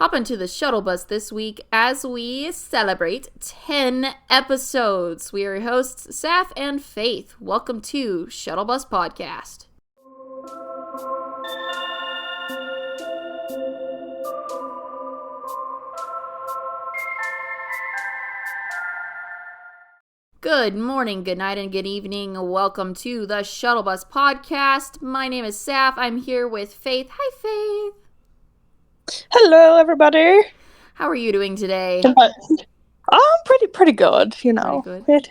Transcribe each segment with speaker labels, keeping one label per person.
Speaker 1: Hop into the shuttle bus this week as we celebrate 10 episodes. We are your hosts, Sapph and Faithe. Welcome to Shuttle Bus Podcast. Good morning, good night, and good evening. Welcome to the Shuttle Bus Podcast. My name is Sapph. I'm here with Faithe. Hi, Faithe.
Speaker 2: Hello, everybody.
Speaker 1: How are you doing today?
Speaker 2: I'm pretty good.
Speaker 1: Pretty good.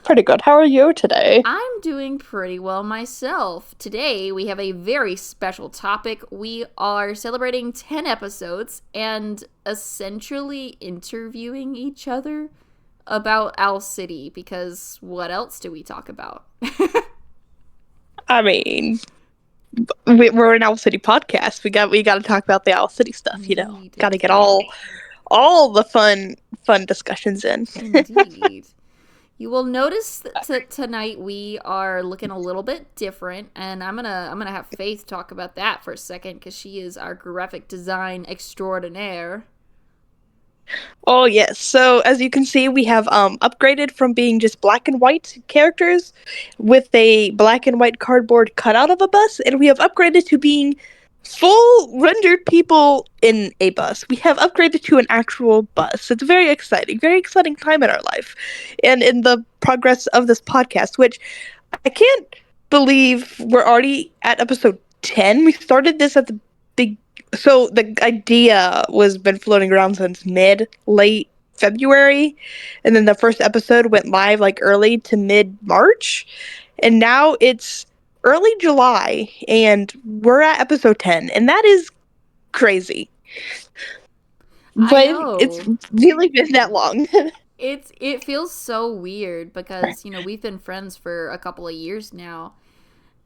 Speaker 2: Pretty good. How are you today?
Speaker 1: I'm doing pretty well myself. Today, we have a very special topic. We are celebrating 10 episodes and essentially interviewing each other about Owl City, because what else do we talk about?
Speaker 2: I mean, we're an Owl City podcast. We got to talk about the Owl City stuff.
Speaker 1: Indeed,
Speaker 2: Got to get all the fun discussions in.
Speaker 1: Indeed. You will notice that tonight we are looking a little bit different, and I'm gonna have Faithe talk about that for a second, because she is our graphic design extraordinaire.
Speaker 2: Oh yes. So as you can see, we have upgraded from being just black and white characters with a black and white cardboard cutout of a bus, and we have upgraded to being full rendered people in a bus. We have upgraded to an actual bus. It's very exciting time in our life, and in the progress of this podcast, which I can't believe we're already at episode 10. We started this at the big. So the idea was been floating around since late February, and then the first episode went live like early to mid March, and now it's early July, and we're at episode 10, and that is crazy. But it's really been that long.
Speaker 1: It feels so weird because, we've been friends for a couple of years now.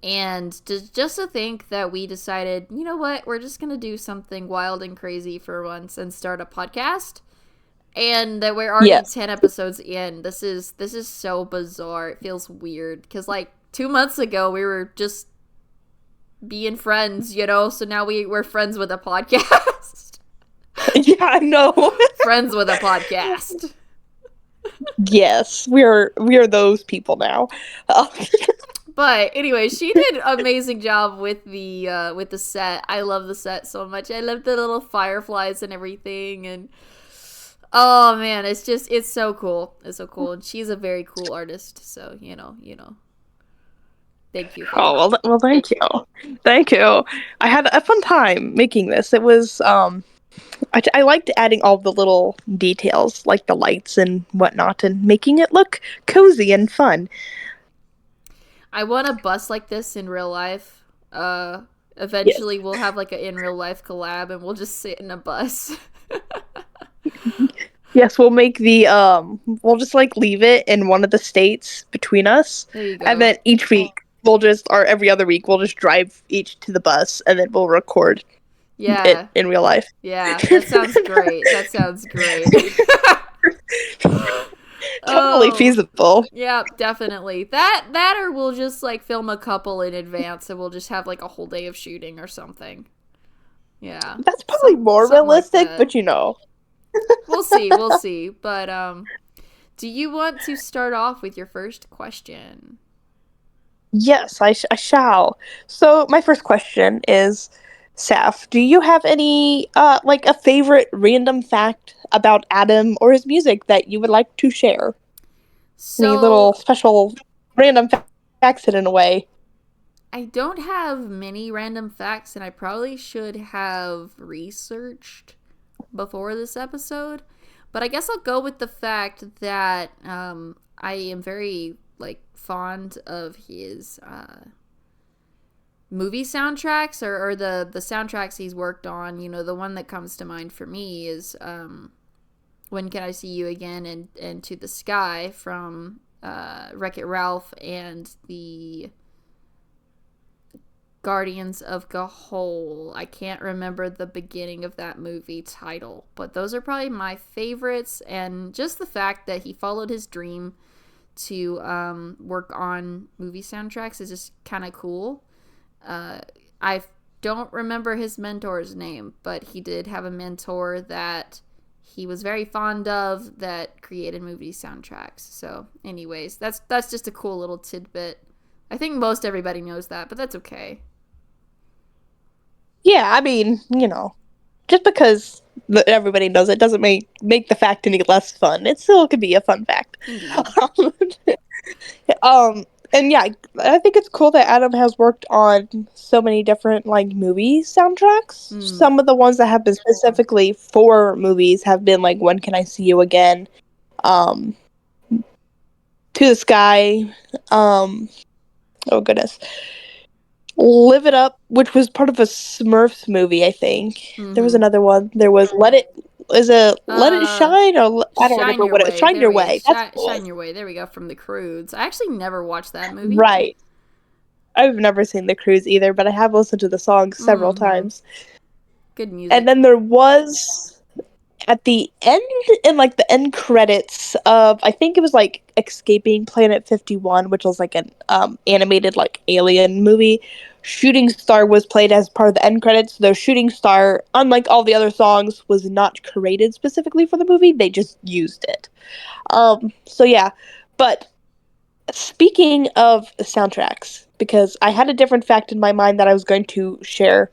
Speaker 1: And just to think that we decided, you know what, we're just going to do something wild and crazy for once and start a podcast. And that we're already 10 episodes in. This is so bizarre. It feels weird. Because, 2 months ago, we were just being friends, so now we're friends with a podcast.
Speaker 2: Yeah, I know.
Speaker 1: Friends with a podcast.
Speaker 2: Yes, we are those people now.
Speaker 1: But anyway, she did an amazing job with the set. I love the set so much. I love the little fireflies and everything, and oh man, it's so cool. It's so cool, and she's a very cool artist. So thank you.
Speaker 2: Oh well, thank you. I had a fun time making this. It was I liked adding all the little details, like the lights and whatnot, and making it look cozy and fun.
Speaker 1: I want a bus like this in real life. Eventually we'll have an in real life collab, and we'll just sit in a bus.
Speaker 2: Yes, we'll make the we'll just leave it in one of the states between us.
Speaker 1: There you go.
Speaker 2: And then each week or every other week we'll just drive each to the bus, and then we'll record it in real life.
Speaker 1: Yeah, that sounds great. That sounds great.
Speaker 2: Totally feasible.
Speaker 1: Yeah, definitely. That or we'll just film a couple in advance, and we'll just have a whole day of shooting or something. Yeah.
Speaker 2: That's probably more realistic, but
Speaker 1: We'll see. But do you want to start off with your first question?
Speaker 2: Yes, I shall. So my first question is, Sapph, do you have any a favorite random fact about Adam or his music that you would like to share?
Speaker 1: So,
Speaker 2: any little special random facts hidden away?
Speaker 1: I don't have many random facts, and I probably should have researched before this episode. But I guess I'll go with the fact that I am very fond of his movie soundtracks or the soundtracks he's worked on. The one that comes to mind for me is When Can I See You Again and To the Sky from Wreck-It Ralph and the Guardians of Gahul. I can't remember the beginning of that movie title, but those are probably my favorites, and just the fact that he followed his dream to work on movie soundtracks is just kind of cool. I don't remember his mentor's name, but he did have a mentor that he was very fond of that created movie soundtracks. So, anyways, that's just a cool little tidbit. I think most everybody knows that, but that's okay.
Speaker 2: Yeah, I mean, just because everybody knows it doesn't make the fact any less fun. It still could be a fun fact.
Speaker 1: Indeed.
Speaker 2: Um, and yeah, I think it's cool that Adam has worked on so many different like movie soundtracks.
Speaker 1: Mm.
Speaker 2: Some of the ones that have been specifically for movies have been like "When Can I See You Again," um, "To the Sky," um, oh goodness, "Live It Up," which was part of a Smurfs movie, I think. There was
Speaker 1: Mm-hmm.
Speaker 2: another one. There was "Let It." Is it "Let It
Speaker 1: Uh,
Speaker 2: Shine" or I don't
Speaker 1: Shine
Speaker 2: remember
Speaker 1: Your
Speaker 2: what it was.
Speaker 1: Way.
Speaker 2: "Shine
Speaker 1: There
Speaker 2: Your
Speaker 1: we go.
Speaker 2: Way." That's what it
Speaker 1: Shine
Speaker 2: was.
Speaker 1: Your Way. There we go. From the Croods. I actually never watched that movie.
Speaker 2: Right. I've never seen The Cruise either, but I have listened to the song several
Speaker 1: Mm-hmm.
Speaker 2: times.
Speaker 1: Good
Speaker 2: And
Speaker 1: music.
Speaker 2: then there was at the end, in like the end credits of, I think it was like Escaping Planet 51, which was like an animated like alien movie. Shooting Star was played as part of the end credits, though Shooting Star, unlike all the other songs, was not created specifically for the movie. They just used it. So yeah. But speaking of soundtracks, because I had a different fact in my mind that I was going to share,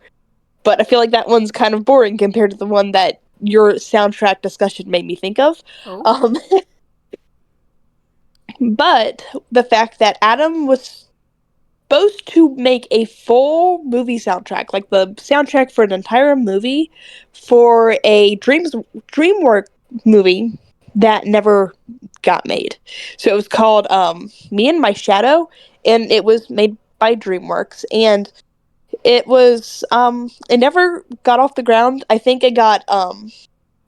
Speaker 2: but I feel like that one's kind of boring compared to the one that your soundtrack discussion made me think of.
Speaker 1: Oh.
Speaker 2: Um, but the fact that Adam was supposed to make a full movie soundtrack, like the soundtrack for an entire movie, for a DreamWorks movie that never got made. So it was called Me and My Shadow, and it was made by DreamWorks, and it never got off the ground. I think it got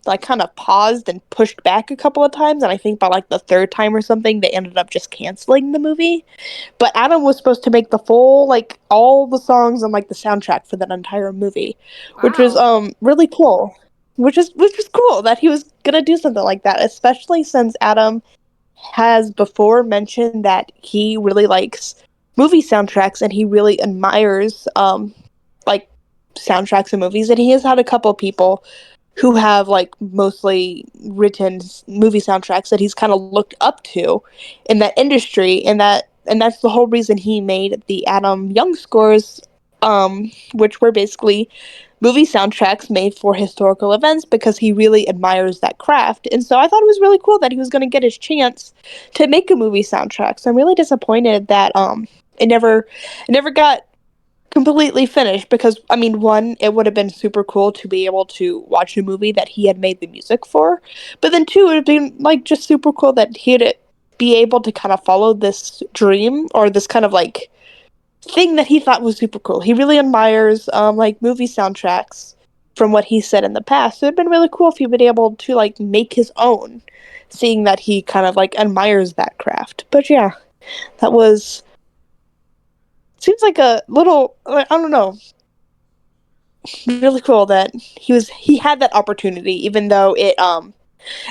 Speaker 2: like kind of paused and pushed back a couple of times, and I think by like the third time or something they ended up just canceling the movie. But Adam was supposed to make the full, like, all the songs and like the soundtrack for that entire movie, which was
Speaker 1: Wow.
Speaker 2: really cool. Which was cool that he was gonna do something like that, especially since Adam has before mentioned that he really likes movie soundtracks and he really admires like soundtracks of movies, and he has had a couple people who have like mostly written movie soundtracks that he's kind of looked up to in that industry, and that's the whole reason he made the Adam Young scores, which were basically movie soundtracks made for historical events, because he really admires that craft. And so I thought it was really cool that he was going to get his chance to make a movie soundtrack. So I'm really disappointed that it never got completely finished, because I mean, one, it would have been super cool to be able to watch a movie that he had made the music for, but then two, it would have been like just super cool that he'd be able to kind of follow this dream, or this kind of like thing that he thought was super cool. He really admires like movie soundtracks from what he said in the past. So it'd been really cool if he'd been able to like make his own, seeing that he kind of like admires that craft. But yeah, that was seems like a little, I don't know, really cool that he had that opportunity, even though it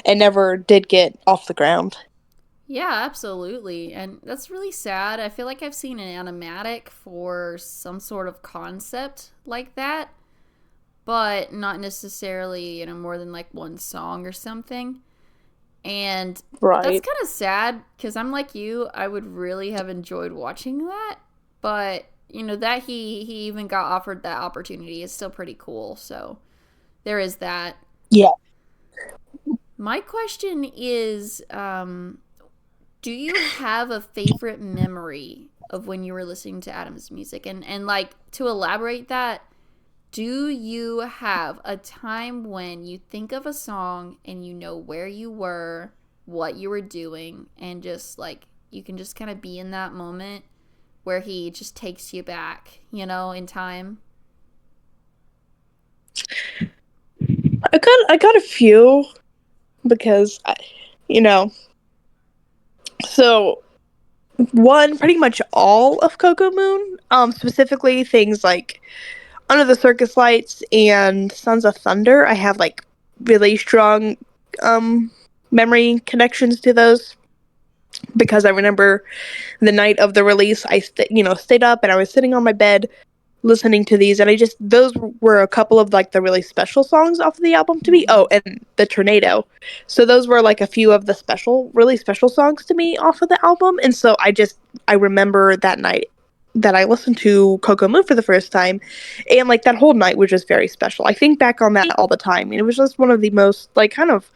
Speaker 2: never did get off the ground.
Speaker 1: Yeah, absolutely. And that's really sad. I feel like I've seen an animatic for some sort of concept like that, but not necessarily, more than like one song or something. And that's
Speaker 2: Right.
Speaker 1: kind of sad because I'm like you, I would really have enjoyed watching that, but that he even got offered that opportunity is still pretty cool. So there is that.
Speaker 2: Yeah.
Speaker 1: My question is, do you have a favorite memory of when you were listening to Adam's music? And like, to elaborate that, do you have a time when you think of a song and you know where you were, what you were doing, and just like you can just kind of be in that moment where he just takes you back, in time?
Speaker 2: I got a few, because you know so one, pretty much all of Coco Moon, specifically things like Under the Circus Lights and Sons of Thunder. I have like really strong um memory connections to those, because I remember the night of the release, I stayed up and I was sitting on my bed listening to these, and I just those were a couple of like the really special songs off of the album to me.
Speaker 1: Mm-hmm.
Speaker 2: Oh, and the Tornado. So those were like a few of the really special songs to me off of the album. And so I remember that night that I listened to Coco Moon for the first time, and like that whole night was just very special. I think back on that all the time, and it was just one of the most like kind of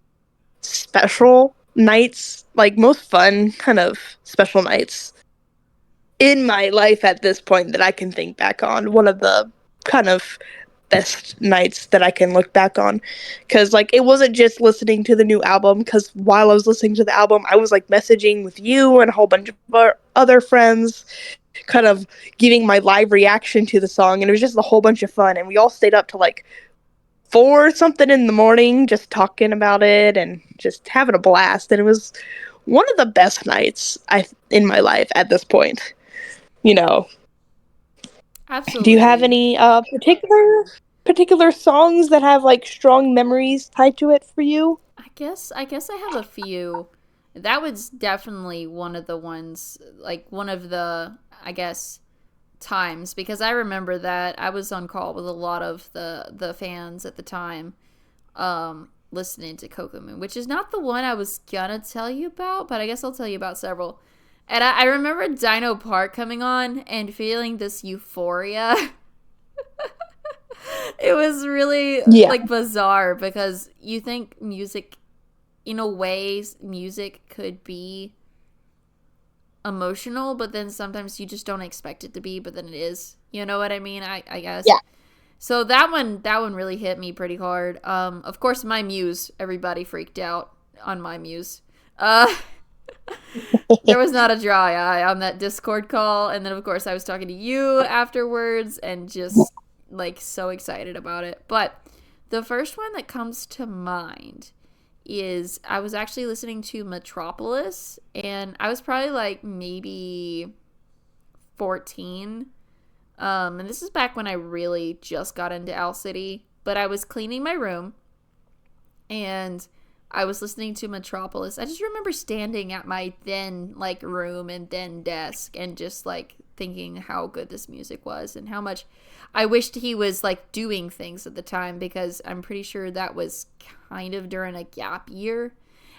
Speaker 2: special nights, like most fun kind of special nights in my life at this point that I can think back on. One of the kind of best nights that I can look back on, because like it wasn't just listening to the new album, because while I was listening to the album I was like messaging with you and a whole bunch of our other friends, kind of giving my live reaction to the song, and it was just a whole bunch of fun, and we all stayed up to like 4 something in the morning just talking about it and just having a blast, and it was one of the best nights I in my life at this point, you know. Do you have
Speaker 1: Absolutely.
Speaker 2: any particular songs that have like strong memories tied to it for you?
Speaker 1: I guess I have a few. That was definitely one of the ones, like one of the, I guess, times, because I remember that I was on call with a lot of the fans at the time, listening to Coco Moon, which is not the one I was gonna tell you about, but I guess I'll tell you about several. And I remember Dino Park coming on and feeling this euphoria. It was really
Speaker 2: Yeah.
Speaker 1: like bizarre because you think music, in a way, music could be emotional, but then sometimes you just don't expect it to be, but then it is. You know what I mean? I guess.
Speaker 2: Yeah.
Speaker 1: So that one really hit me pretty hard. Of course, my muse, everybody freaked out on my muse. Uh, there was not a dry eye on that Discord call, and then of course I was talking to you afterwards, and just like so excited about it. But the first one that comes to mind is I was actually listening to Metropolis, and I was probably like maybe 14. And this is back when I really just got into Owl City, but I was cleaning my room and I was listening to Metropolis. I just remember standing at my then like room and then desk and just like thinking how good this music was and how much I wished he was like doing things at the time, because I'm pretty sure that was kind of during a gap year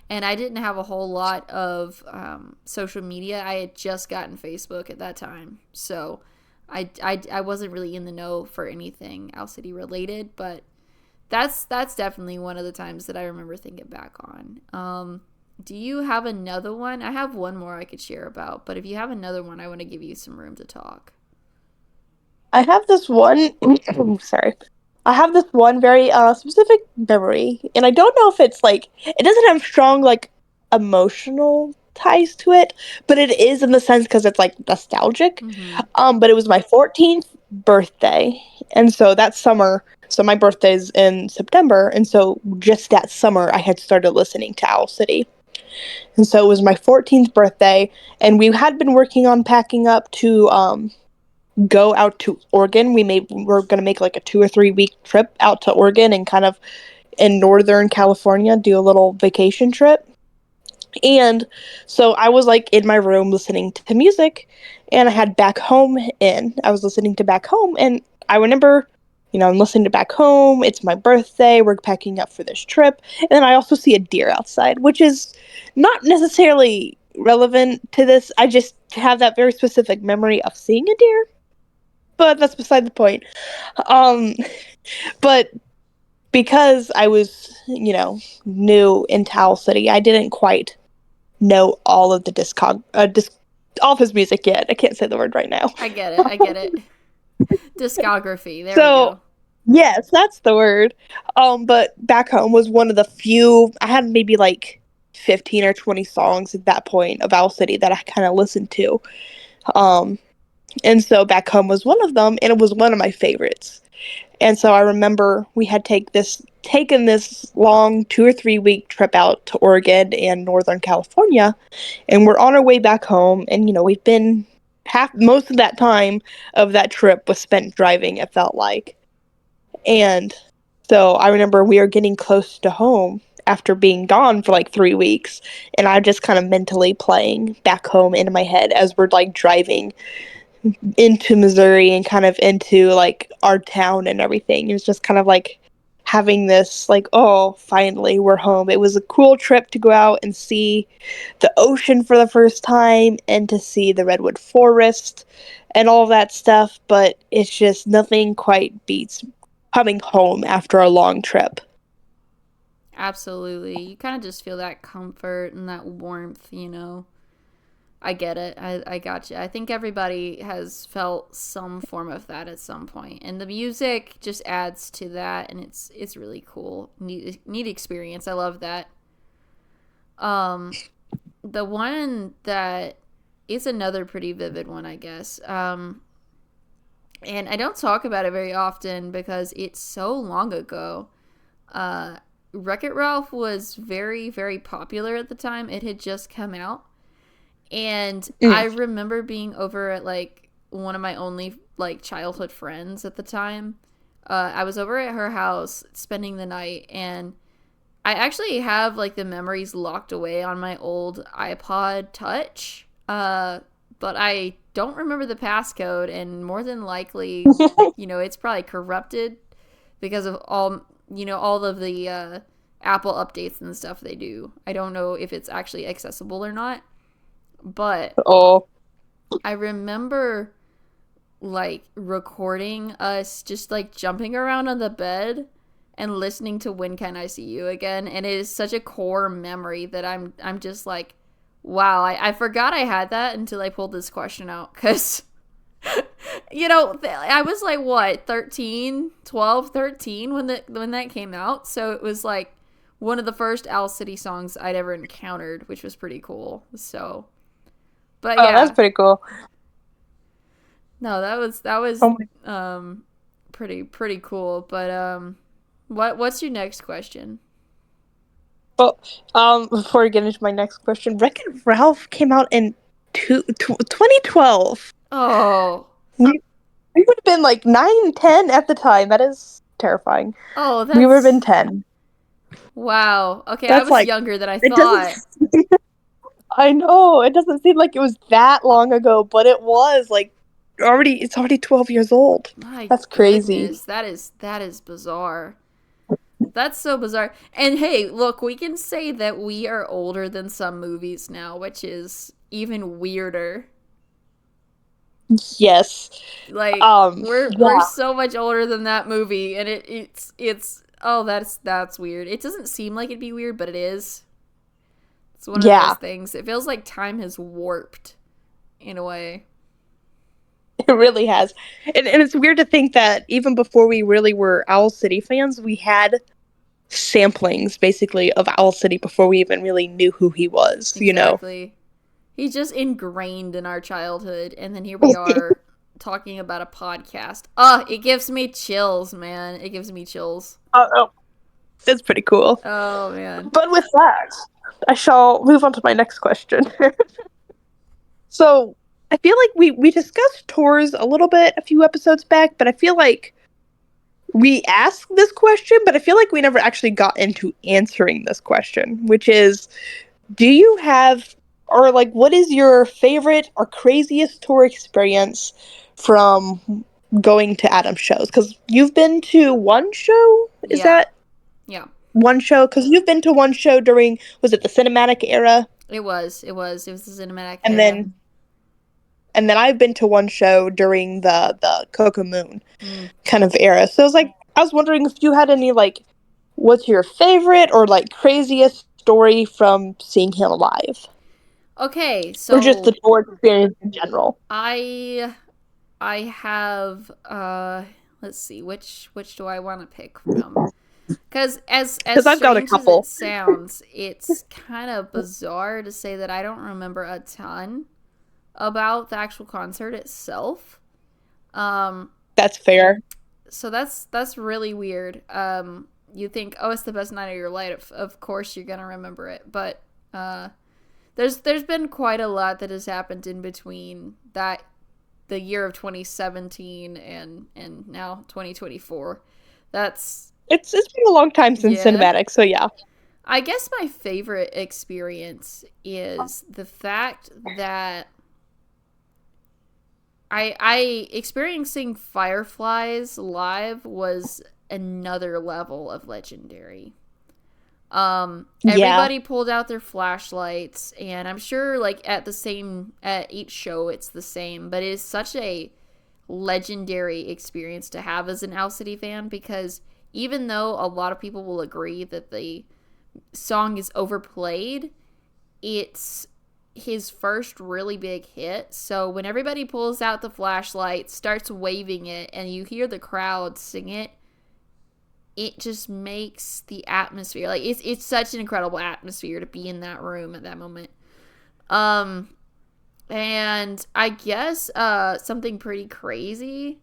Speaker 1: and I didn't have a whole lot of social media. I had just gotten Facebook at that time, so I wasn't really in the know for anything Owl City related, but that's definitely one of the times that I remember thinking back on. Do you have another one? I have one more I could share about, but if you have another one, I want to give you some room to talk.
Speaker 2: I have this one sorry. I have this one very specific memory, and I don't know if it's like it doesn't have strong like emotional ties to it, but it is in the sense because it's like nostalgic.
Speaker 1: Mm-hmm.
Speaker 2: But it was my 14th birthday, and so that summer, so my birthday's in September, and so just that summer I had started listening to Owl City. And so it was my 14th birthday, and we had been working on packing up to go out to Oregon. We're gonna make like a 2 or 3 week trip out to Oregon and kind of in Northern California do a little vacation trip. And so I was like in my room listening to music, and I had Back Home in. I was listening to Back Home, and I remember, I'm listening to Back Home. It's my birthday. We're packing up for this trip, and then I also see a deer outside, which is not necessarily relevant to this. I just have that very specific memory of seeing a deer, but that's beside the point. Um, but because I was, new in Towel City, I didn't quite know all of the all of his music yet. I can't say the word right now.
Speaker 1: I get it. I get it. Discography. There we
Speaker 2: So
Speaker 1: go.
Speaker 2: yes, that's the word. But Back Home was one of the few. I had maybe like 15 or 20 songs at that point of Owl City that I kind of listened to. Um, and so Back Home was one of them, and it was one of my favorites. And so I remember we had taken this long 2 or 3 week trip out to Oregon and Northern California, and we're on our way back home. And we've been most of that time of that trip was spent driving. It felt like, and so I remember we were getting close to home after being gone for like 3 weeks, and I just kind of mentally playing Back Home in my head as we're like driving into Missouri and kind of into like our town and everything. It was just kind of like having this like, oh, finally we're home. It was a cool trip to go out and see the ocean for the first time and to see the redwood forest and all of that stuff, but it's just nothing quite beats coming home after a long trip.
Speaker 1: Absolutely. You kind of just feel that comfort and that warmth, I get it. I got you. I think everybody has felt some form of that at some point, and the music just adds to that, and it's really cool. Neat experience. I love that. Um, the one that is another pretty vivid one, I guess. And I don't talk about it very often because it's so long ago. Uh, Wreck It Ralph was very, very popular at the time. It had just come out. And I
Speaker 2: Mm.
Speaker 1: remember being over at like one of my only like childhood friends at the time. I was over at her house spending the night, and I actually have like the memories locked away on my old iPod Touch. But I don't remember the passcode, and more than likely, it's probably corrupted because of all of the Apple updates and stuff they do. I don't know if it's actually accessible or not, but
Speaker 2: Oh,
Speaker 1: I remember like recording us just like jumping around on the bed and listening to When Can I See You Again, and it is such a core memory that I'm just like, wow, I forgot I had that until I pulled this question out, because I was like, what, 13, 12, 13 when that came out, so it was like one of the first Owl City songs I'd ever encountered, which was pretty cool. So, but
Speaker 2: oh, that's
Speaker 1: yeah,
Speaker 2: pretty cool.
Speaker 1: no, that was
Speaker 2: Oh my.
Speaker 1: pretty cool. But what's your next question?
Speaker 2: Well, before I get into my next question, Wreck-It Ralph came out in 2012.
Speaker 1: Oh,
Speaker 2: We, we would have been like 9, 10 at the time. That is terrifying.
Speaker 1: oh,
Speaker 2: We would have been
Speaker 1: that's
Speaker 2: 10.
Speaker 1: wow. Okay, I
Speaker 2: That's
Speaker 1: was
Speaker 2: like,
Speaker 1: younger than I
Speaker 2: it doesn't.
Speaker 1: thought.
Speaker 2: I know, it doesn't seem like it was that long ago, but it was like it's already 12 years old.
Speaker 1: My
Speaker 2: That's crazy.
Speaker 1: goodness, that is bizarre. That's so bizarre. And hey, look, we can say that we are older than some movies now, which is even weirder.
Speaker 2: Yes.
Speaker 1: Like we're
Speaker 2: Yeah.
Speaker 1: so much older than that movie, and it's oh, that's weird. It doesn't seem like it'd be weird, but it is. It's one of those
Speaker 2: Yeah.
Speaker 1: things. It feels like time has warped in a way.
Speaker 2: It really has. And it's weird to think that even before we really were Owl City fans, we had samplings basically of Owl City before we even really knew who he was, you know?
Speaker 1: Exactly. He's just ingrained in our childhood, and then here we are talking about a podcast. It gives me chills, man. It gives me chills.
Speaker 2: Oh, it's pretty cool.
Speaker 1: Oh man.
Speaker 2: But with that, I shall move on to my next question. So I feel like we discussed tours a little bit a few episodes back, but I feel like we asked this question, but I feel like we never actually got into answering this question, which is, do you have, or like, what is your favorite or craziest tour experience from going to Adam's shows? Because you've been to one show? Is
Speaker 1: Yeah.
Speaker 2: that
Speaker 1: Yeah.
Speaker 2: one show? Because you've been to one show during, was it the cinematic era?
Speaker 1: It was the cinematic
Speaker 2: And
Speaker 1: era.
Speaker 2: then I've been to one show during the Coco Moon
Speaker 1: Mm.
Speaker 2: kind of era. So I was wondering if you had any like, what's your favorite or like craziest story from seeing him live,
Speaker 1: Okay,
Speaker 2: or just the
Speaker 1: so
Speaker 2: tour experience in general?
Speaker 1: I I have let's see, which do I want to pick from? Because as
Speaker 2: Because I've got a
Speaker 1: strange as it
Speaker 2: couple.
Speaker 1: sounds, it's kind of bizarre to say that I don't remember a ton about the actual concert itself. Um,
Speaker 2: That's fair.
Speaker 1: so that's really weird. You think, oh, it's the best night of your life. Of course, you're gonna remember it. But uh, there's been quite a lot that has happened in between that the year of 2017 and now 2024. That's
Speaker 2: It's been a long time since
Speaker 1: yeah.
Speaker 2: cinematic, so yeah.
Speaker 1: I guess my favorite experience is the fact that I experiencing fireflies live was another level of legendary.
Speaker 2: Yeah.
Speaker 1: Everybody pulled out their flashlights, and I'm sure like at each show it's the same, but it is such a legendary experience to have as an Owl City fan, because even though a lot of people will agree that the song is overplayed, it's his first really big hit. So when everybody pulls out the flashlight, starts waving it, and you hear the crowd sing it, it just makes the atmosphere, like it's such an incredible atmosphere to be in that room at that moment. Um and I guess something pretty crazy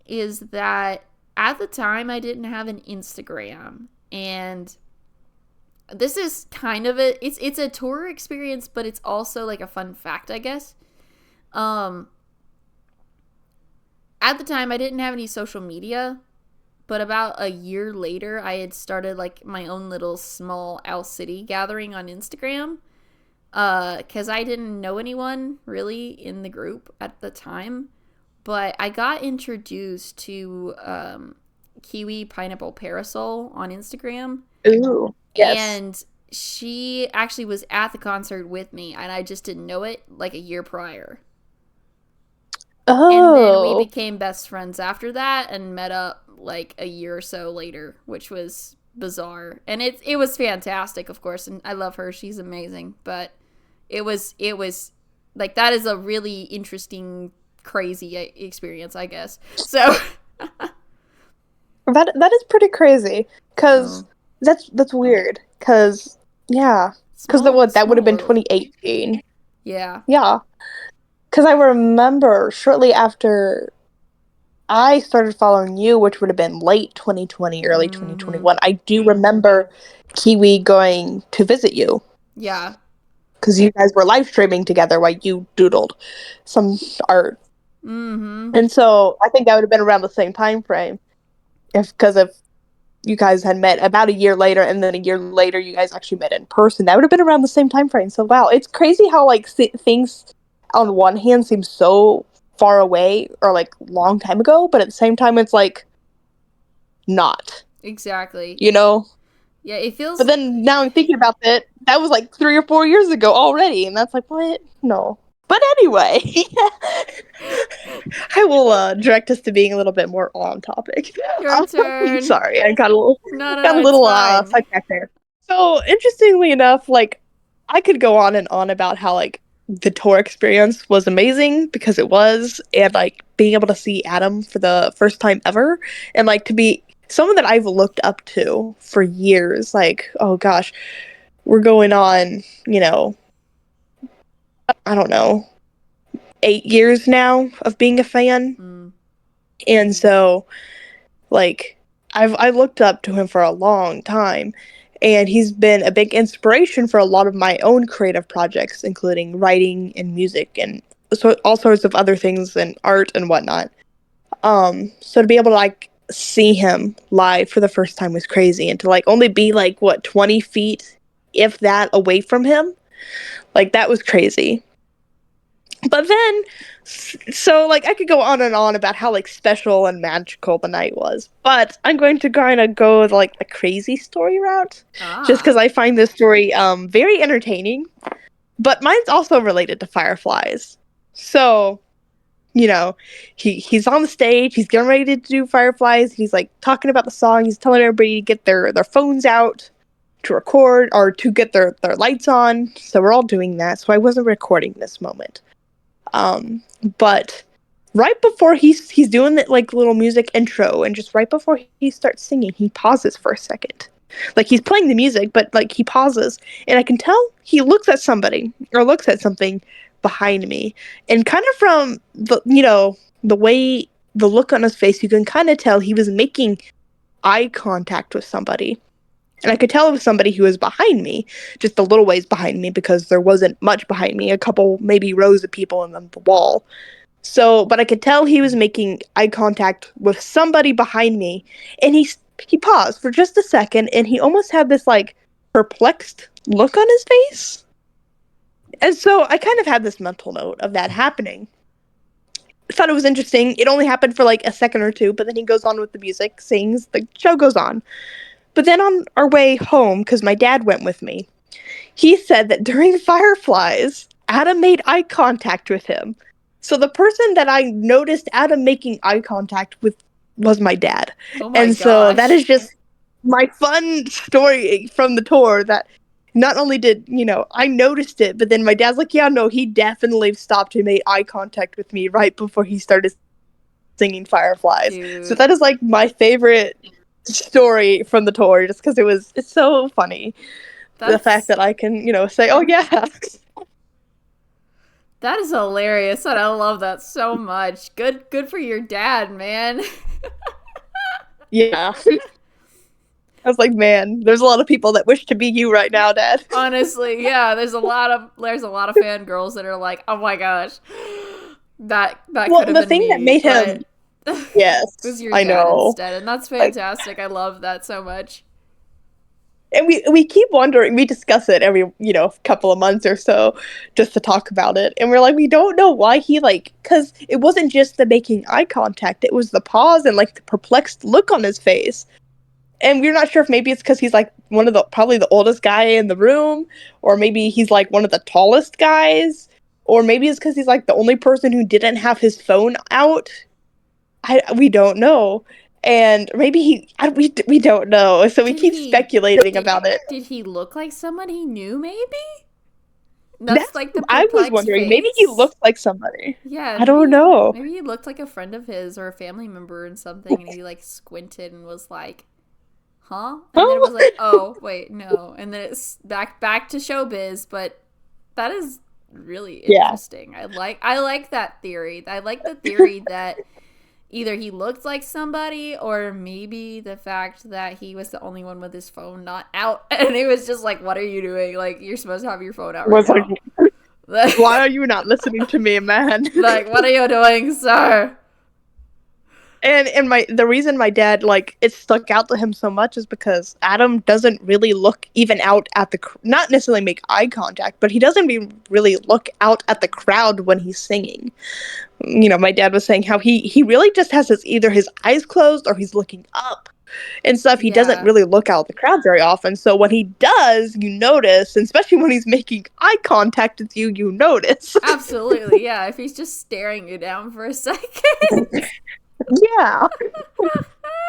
Speaker 1: is that at the time I didn't have an Instagram, and this is kind of it's a tour experience, but it's also like a fun fact, I guess. Um at the time I didn't have any social media, but about a year later I had started like my own little small Owl City gathering on Instagram, cuz I didn't know anyone really in the group at the time, but I got introduced to Kiwi Pineapple Parasol on Instagram,
Speaker 2: Ooh. Yes.
Speaker 1: and she actually was at the concert with me, and I just didn't know it like a year prior. And then we
Speaker 2: Oh.
Speaker 1: became best friends after that and met up like a year or so later, which was bizarre. And it was fantastic, of course, and I love her. She's amazing, but it was like that is a really interesting crazy experience, I guess. So
Speaker 2: That is pretty crazy. Cause
Speaker 1: oh,
Speaker 2: that's weird. Cause yeah. Cause
Speaker 1: small
Speaker 2: that would
Speaker 1: small
Speaker 2: have been
Speaker 1: world.
Speaker 2: 2018.
Speaker 1: Yeah.
Speaker 2: Yeah. Cause I remember shortly after I started following you, which would have been late 2020, early
Speaker 1: Mhm.
Speaker 2: 2021. I do remember Kiwi going to visit you
Speaker 1: Yeah.
Speaker 2: because you guys were live streaming together while you doodled some art.
Speaker 1: Mhm.
Speaker 2: And so I think that would have been around the same time frame. If you guys had met about a year later, and then a year later you guys actually met in person, that would have been around the same time frame. So wow, it's crazy how like things on one hand seem so far away or like long time ago, but at the same time it's like not,
Speaker 1: Exactly.
Speaker 2: you know?
Speaker 1: Yeah, it
Speaker 2: But
Speaker 1: feels
Speaker 2: then now I'm thinking about that, that was like 3 or 4 years ago already, and that's like, what? No. But anyway, I will direct us to being a little bit more on topic.
Speaker 1: your turn.
Speaker 2: Sorry, I got a little
Speaker 1: No, no,
Speaker 2: got
Speaker 1: no,
Speaker 2: a
Speaker 1: it's
Speaker 2: little
Speaker 1: fine.
Speaker 2: sidetracked there. So interestingly enough, like I could go on and on about how like the tour experience was amazing because it was, and like being able to see Adam for the first time ever, and like to be someone that I've looked up to for years. Like, oh gosh, we're going on, I don't know, 8 years now of being a fan,
Speaker 1: Mm.
Speaker 2: and so like I looked up to him for a long time, and he's been a big inspiration for a lot of my own creative projects, including writing and music and so all sorts of other things and art and whatnot. So to be able to like see him live for the first time was crazy, and to like only be like what 20 feet, if that, away from him, like that was crazy. But then, so like I could go on and on about how like special and magical the night was, but I'm going to kind of go with like the crazy story route, just because
Speaker 1: Ah.
Speaker 2: I find this story very entertaining. But mine's also related to fireflies. So he's on the stage, he's getting ready to do fireflies. He's like talking about the song. He's telling everybody to get their phones out to record or to get their lights on. So we're all doing that. So I wasn't recording this moment. But right before he's doing that like little music intro, and just right before he starts singing, he pauses for a second. Like he's playing the music, but like he pauses, and I can tell he looks at somebody or looks at something behind me, and kind of from the way the look on his face, you can kind of tell he was making eye contact with somebody. And I could tell it was somebody who was behind me, just a little ways behind me, because there wasn't much behind me, a couple maybe rows of people and then the wall. So, but I could tell he was making eye contact with somebody behind me, and he paused for just a second, and he almost had this like perplexed look on his face. And so I kind of had this mental note of that happening. thought it was interesting. It only happened for like a second or two, but then he goes on with the music, sings, the show goes on. But then on our way home, because my dad went with me, he said that during Fireflies, Adam made eye contact with him. So the person that I noticed Adam making eye contact with was my dad.
Speaker 1: Oh my
Speaker 2: And so that
Speaker 1: gosh.
Speaker 2: is just my fun story from the tour that not only did, I noticed it, but then my dad's like, yeah, no, he definitely stopped and made eye contact with me right before he started singing Fireflies. So
Speaker 1: Dude,
Speaker 2: that is like my favorite story from the tour just because it's so funny. The fact
Speaker 1: that's
Speaker 2: that I can, say, oh yeah.
Speaker 1: that is hilarious, and I love that so much. Good for your dad, man.
Speaker 2: Yeah. I was like, man, there's a lot of people that wish to be you right now, Dad.
Speaker 1: Honestly, yeah, there's a lot of fangirls that are like, "Oh my gosh. That
Speaker 2: Well,
Speaker 1: could have
Speaker 2: the
Speaker 1: been
Speaker 2: thing that
Speaker 1: me,"
Speaker 2: made him,
Speaker 1: but it was
Speaker 2: yes,
Speaker 1: your
Speaker 2: I
Speaker 1: dad
Speaker 2: know.
Speaker 1: instead, and that's
Speaker 2: Like,
Speaker 1: fantastic. I love that so much.
Speaker 2: and we keep wondering. We discuss it every couple of months or so, just to talk about it. And we're like, we don't know why he because it wasn't just the making eye contact; it was the pause and like the perplexed look on his face. And we're not sure if maybe it's because he's like one of the probably the oldest guy in the room, or maybe he's like one of the tallest guys, or maybe it's because he's like the only person who didn't have his phone out. We don't know, and maybe we don't know. So we
Speaker 1: Did
Speaker 2: keep
Speaker 1: he
Speaker 2: speculating
Speaker 1: did
Speaker 2: about it.
Speaker 1: did he look like someone he knew maybe? That's
Speaker 2: That's
Speaker 1: like the
Speaker 2: what I was
Speaker 1: perplexed
Speaker 2: wondering. Maybe he
Speaker 1: face?
Speaker 2: looks like somebody.
Speaker 1: Yeah,
Speaker 2: I don't
Speaker 1: maybe
Speaker 2: know.
Speaker 1: maybe he looked like a friend of his or a family member and something and he like squinted and was like, "Huh?" And then it was
Speaker 2: Oh,
Speaker 1: like, "Oh, wait, no." And then it's back to showbiz, but that is really
Speaker 2: yeah.
Speaker 1: interesting. I like that theory. I like the theory that either he looked like somebody or maybe the fact that he was the only one with his phone not out and it was just like, what are you doing? Like, you're supposed to have your phone out right
Speaker 2: Was like,
Speaker 1: now. Like,
Speaker 2: why are you not listening to me, man?
Speaker 1: like, what are you doing, sir?
Speaker 2: And the reason my dad it stuck out to him so much is because Adam doesn't really look even out at not necessarily make eye contact, but he doesn't even really look out at the crowd when he's singing. My dad was saying how he really just has either his eyes closed or he's looking up and stuff. He doesn't
Speaker 1: Yeah,
Speaker 2: really look out at the crowd very often. So when he does, you notice, and especially when he's making eye contact with you, you notice.
Speaker 1: absolutely. Yeah, if he's just staring you down for a second.
Speaker 2: Yeah.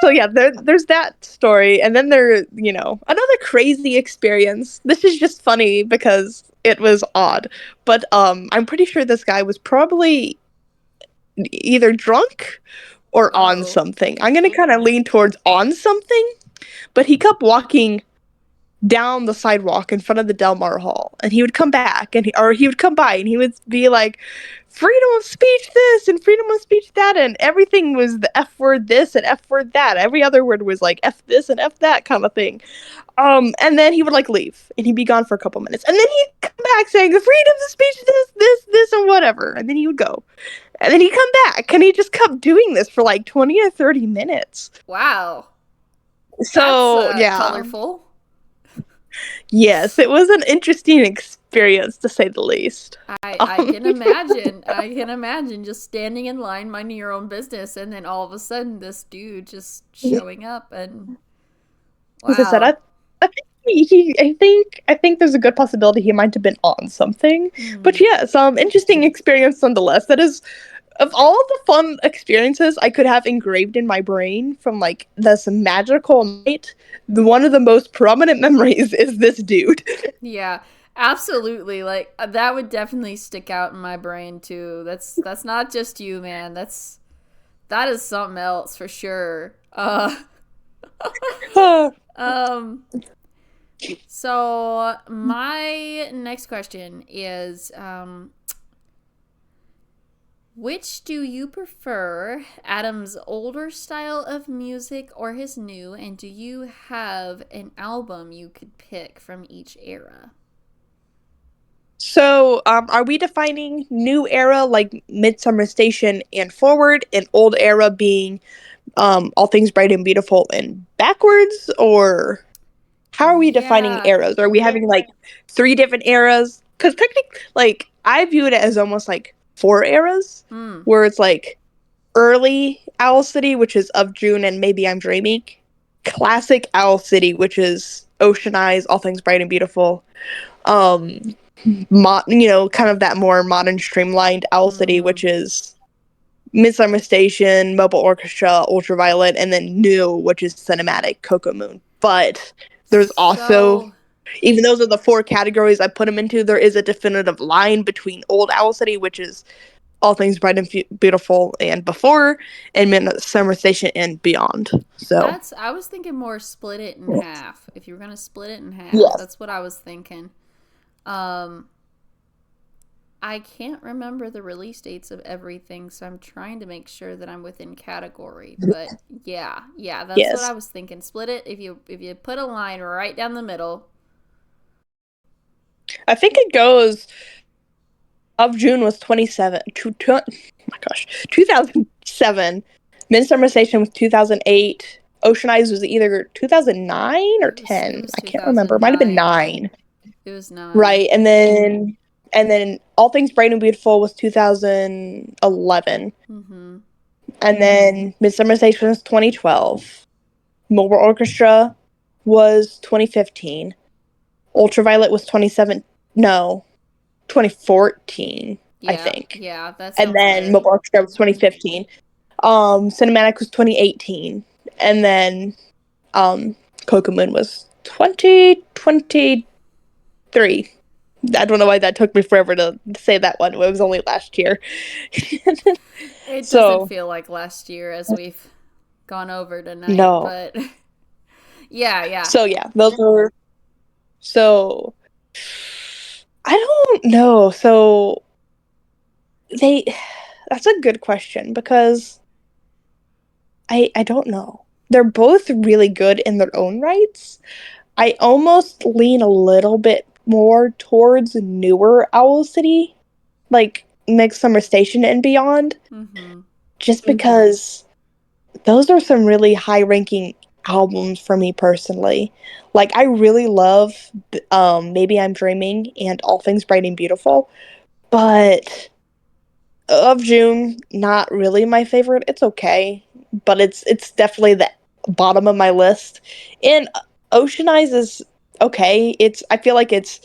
Speaker 2: So yeah, there's that story, and then another crazy experience. This is just funny because it was odd, but I'm pretty sure this guy was probably either drunk or on
Speaker 1: Oh,
Speaker 2: something. I'm gonna kind of lean towards on something, but he kept walking down the sidewalk in front of the Delmar Hall, and he would come back, or he would come by, and he would be like, "Freedom of speech this and freedom of speech that," and everything was the F word this and F word that. Every other word was like F this and F that kind of thing. And then he would leave, and he'd be gone for a couple minutes, and then he'd come back saying, "The freedom of speech this, and whatever," and then he would go, and then he'd come back, and he just kept doing this for like 20 or 30 minutes.
Speaker 1: wow. That's
Speaker 2: So yeah.
Speaker 1: colorful.
Speaker 2: Yes, it was an interesting experience to say the least.
Speaker 1: I can imagine. I can imagine just standing in line, minding your own business, and then all of a sudden, this dude just showing up and
Speaker 2: As I said,
Speaker 1: wow.
Speaker 2: I think I think there's a good possibility he might have been on something. But
Speaker 1: Hmm.
Speaker 2: yes, interesting experience nonetheless. That is of all the fun experiences I could have engraved in my brain from this magical night. One of the most prominent memories is this dude.
Speaker 1: Yeah, absolutely. Like that would definitely stick out in my brain too. That's not just you, man. That is something else for sure. Um. So my next question is, which do you prefer, Adam's older style of music or his new? And do you have an album you could pick from each era?
Speaker 2: So, are we defining new era like Midsummer Station and forward, and old era being All Things Bright and Beautiful and backwards, or how are we defining
Speaker 1: Yeah.
Speaker 2: eras? Are we having three different eras? Because technically, I view it as almost like four eras,
Speaker 1: Hmm.
Speaker 2: where it's like early Owl City, which is Of June and Maybe I'm Dreaming, classic Owl City, which is Ocean Eyes, All Things Bright and Beautiful, um, kind of that more modern, streamlined Owl City,
Speaker 1: Mm-hmm.
Speaker 2: which is Midsummer Station, Mobile Orchestra, Ultraviolet, and then New, which is cinematic, Coco Moon. But there's also,
Speaker 1: So
Speaker 2: even those are the four categories I put them into, there is a definitive line between Old Owl City, which is All Things Bright and Beautiful and before, and Midsummer Station and beyond. So,
Speaker 1: that's I was thinking more split it in half. If you were gonna split it in half,
Speaker 2: yes.
Speaker 1: that's what I was thinking. Um, I can't remember the release dates of everything, so I'm trying to make sure that I'm within category. But yeah, that's what I
Speaker 2: Yes.
Speaker 1: was thinking. Split it if you put a line right down the middle.
Speaker 2: I think it goes Of June was 27. Oh my gosh. 2007. Midsummer Station was 2008. Ocean Eyes was either 2009 or
Speaker 1: It
Speaker 2: 10.
Speaker 1: was
Speaker 2: I can't remember. It might have been
Speaker 1: 2009.
Speaker 2: 9.
Speaker 1: It was 9.
Speaker 2: Right. And then All Things Bright and Beautiful was 2011.
Speaker 1: Mhm.
Speaker 2: And then Midsummer Station was 2012. Mobile Orchestra was 2015. Ultraviolet was 27. No, 2014, I
Speaker 1: Yeah,
Speaker 2: think.
Speaker 1: yeah, that
Speaker 2: And
Speaker 1: sounds
Speaker 2: then
Speaker 1: right.
Speaker 2: Mobile Orchestra was 2015. Cinematic was 2018. And then Coco Moon was 2023. I don't know why that took me forever to say that one. It was only last year.
Speaker 1: It doesn't
Speaker 2: So,
Speaker 1: feel like last year as we've gone over tonight,
Speaker 2: no.
Speaker 1: but yeah.
Speaker 2: So, yeah, those were. So, I don't know. So, they. That's a good question because I don't know. They're both really good in their own rights. I almost lean a little bit more towards newer Owl City, like Midsummer Station and beyond,
Speaker 1: Mhm.
Speaker 2: just because those are some really high ranking albums for me personally. Like I really love Maybe I'm Dreaming and All Things Bright and Beautiful, but Of June, not really my favorite. It's okay, but it's definitely the bottom of my list. And Ocean Eyes is okay. I feel like it's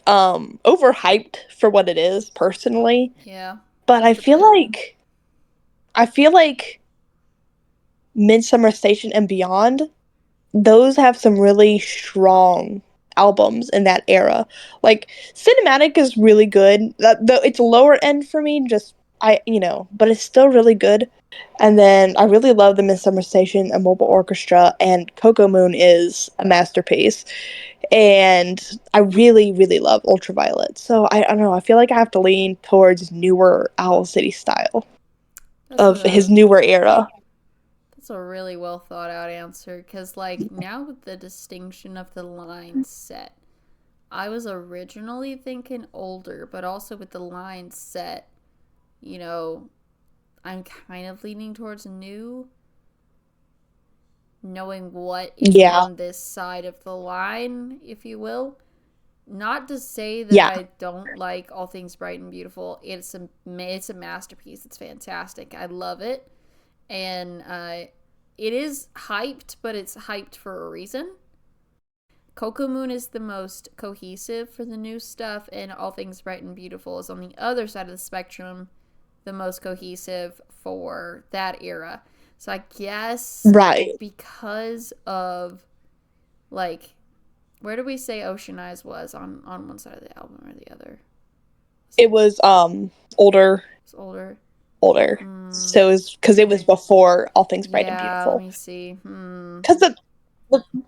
Speaker 2: overhyped for what it is personally,
Speaker 1: Yeah.
Speaker 2: but
Speaker 1: Just a bit.
Speaker 2: I feel like Midsummer Station and Beyond, those have some really strong albums in that era. Like Cinematic is really good. That though it's lower end for me, just but it's still really good. And then I really love the Midsummer Station and Mobile Orchestra, and Coco Moon is a masterpiece. And I really, really love Ultraviolet. So I don't know. I feel like I have to lean towards newer Owl City style
Speaker 1: That's
Speaker 2: of his
Speaker 1: a
Speaker 2: newer era.
Speaker 1: that's a really well thought out answer cuz like now with the distinction of the line set, I was originally thinking older, but also with the line set, you know, I'm kind of leaning towards new, knowing what is
Speaker 2: Yeah,
Speaker 1: on this side of the line, if you will. Not to say that
Speaker 2: yeah,
Speaker 1: I don't like All Things Bright and Beautiful. It's a masterpiece. It's fantastic. I love it, and it is hyped, but it's hyped for a reason. Coco Moon is the most cohesive for the new stuff, and All Things Bright and Beautiful is on the other side of the spectrum, the most cohesive for that era. So I guess
Speaker 2: right.
Speaker 1: because of like where do we say Ocean Eyes was on one side of the album or the other? Was
Speaker 2: It
Speaker 1: it
Speaker 2: was older,
Speaker 1: was older?
Speaker 2: older.
Speaker 1: Hmm.
Speaker 2: So it was because it was before All Things Bright and
Speaker 1: Yeah. Let
Speaker 2: Beautiful.
Speaker 1: me see. Hmm.
Speaker 2: Because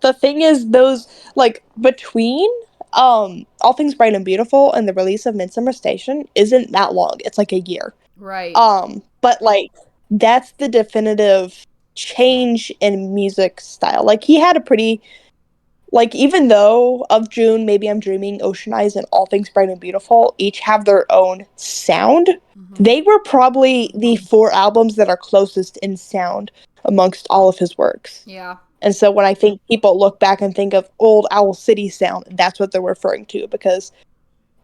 Speaker 2: the thing is, those like between All Things Bright and Beautiful and the release of Midsummer Station isn't that long. It's like a year.
Speaker 1: Right.
Speaker 2: But like that's the definitive change in music style. Like he had a pretty like even though Of June, Maybe I'm Dreaming, Ocean Eyes, and All Things Bright and Beautiful each have their own sound,
Speaker 1: Hmm.
Speaker 2: they were probably the four albums that are closest in sound amongst all of his works.
Speaker 1: Yeah.
Speaker 2: And so when I think people look back and think of old Owl City sound, that's what they're referring to because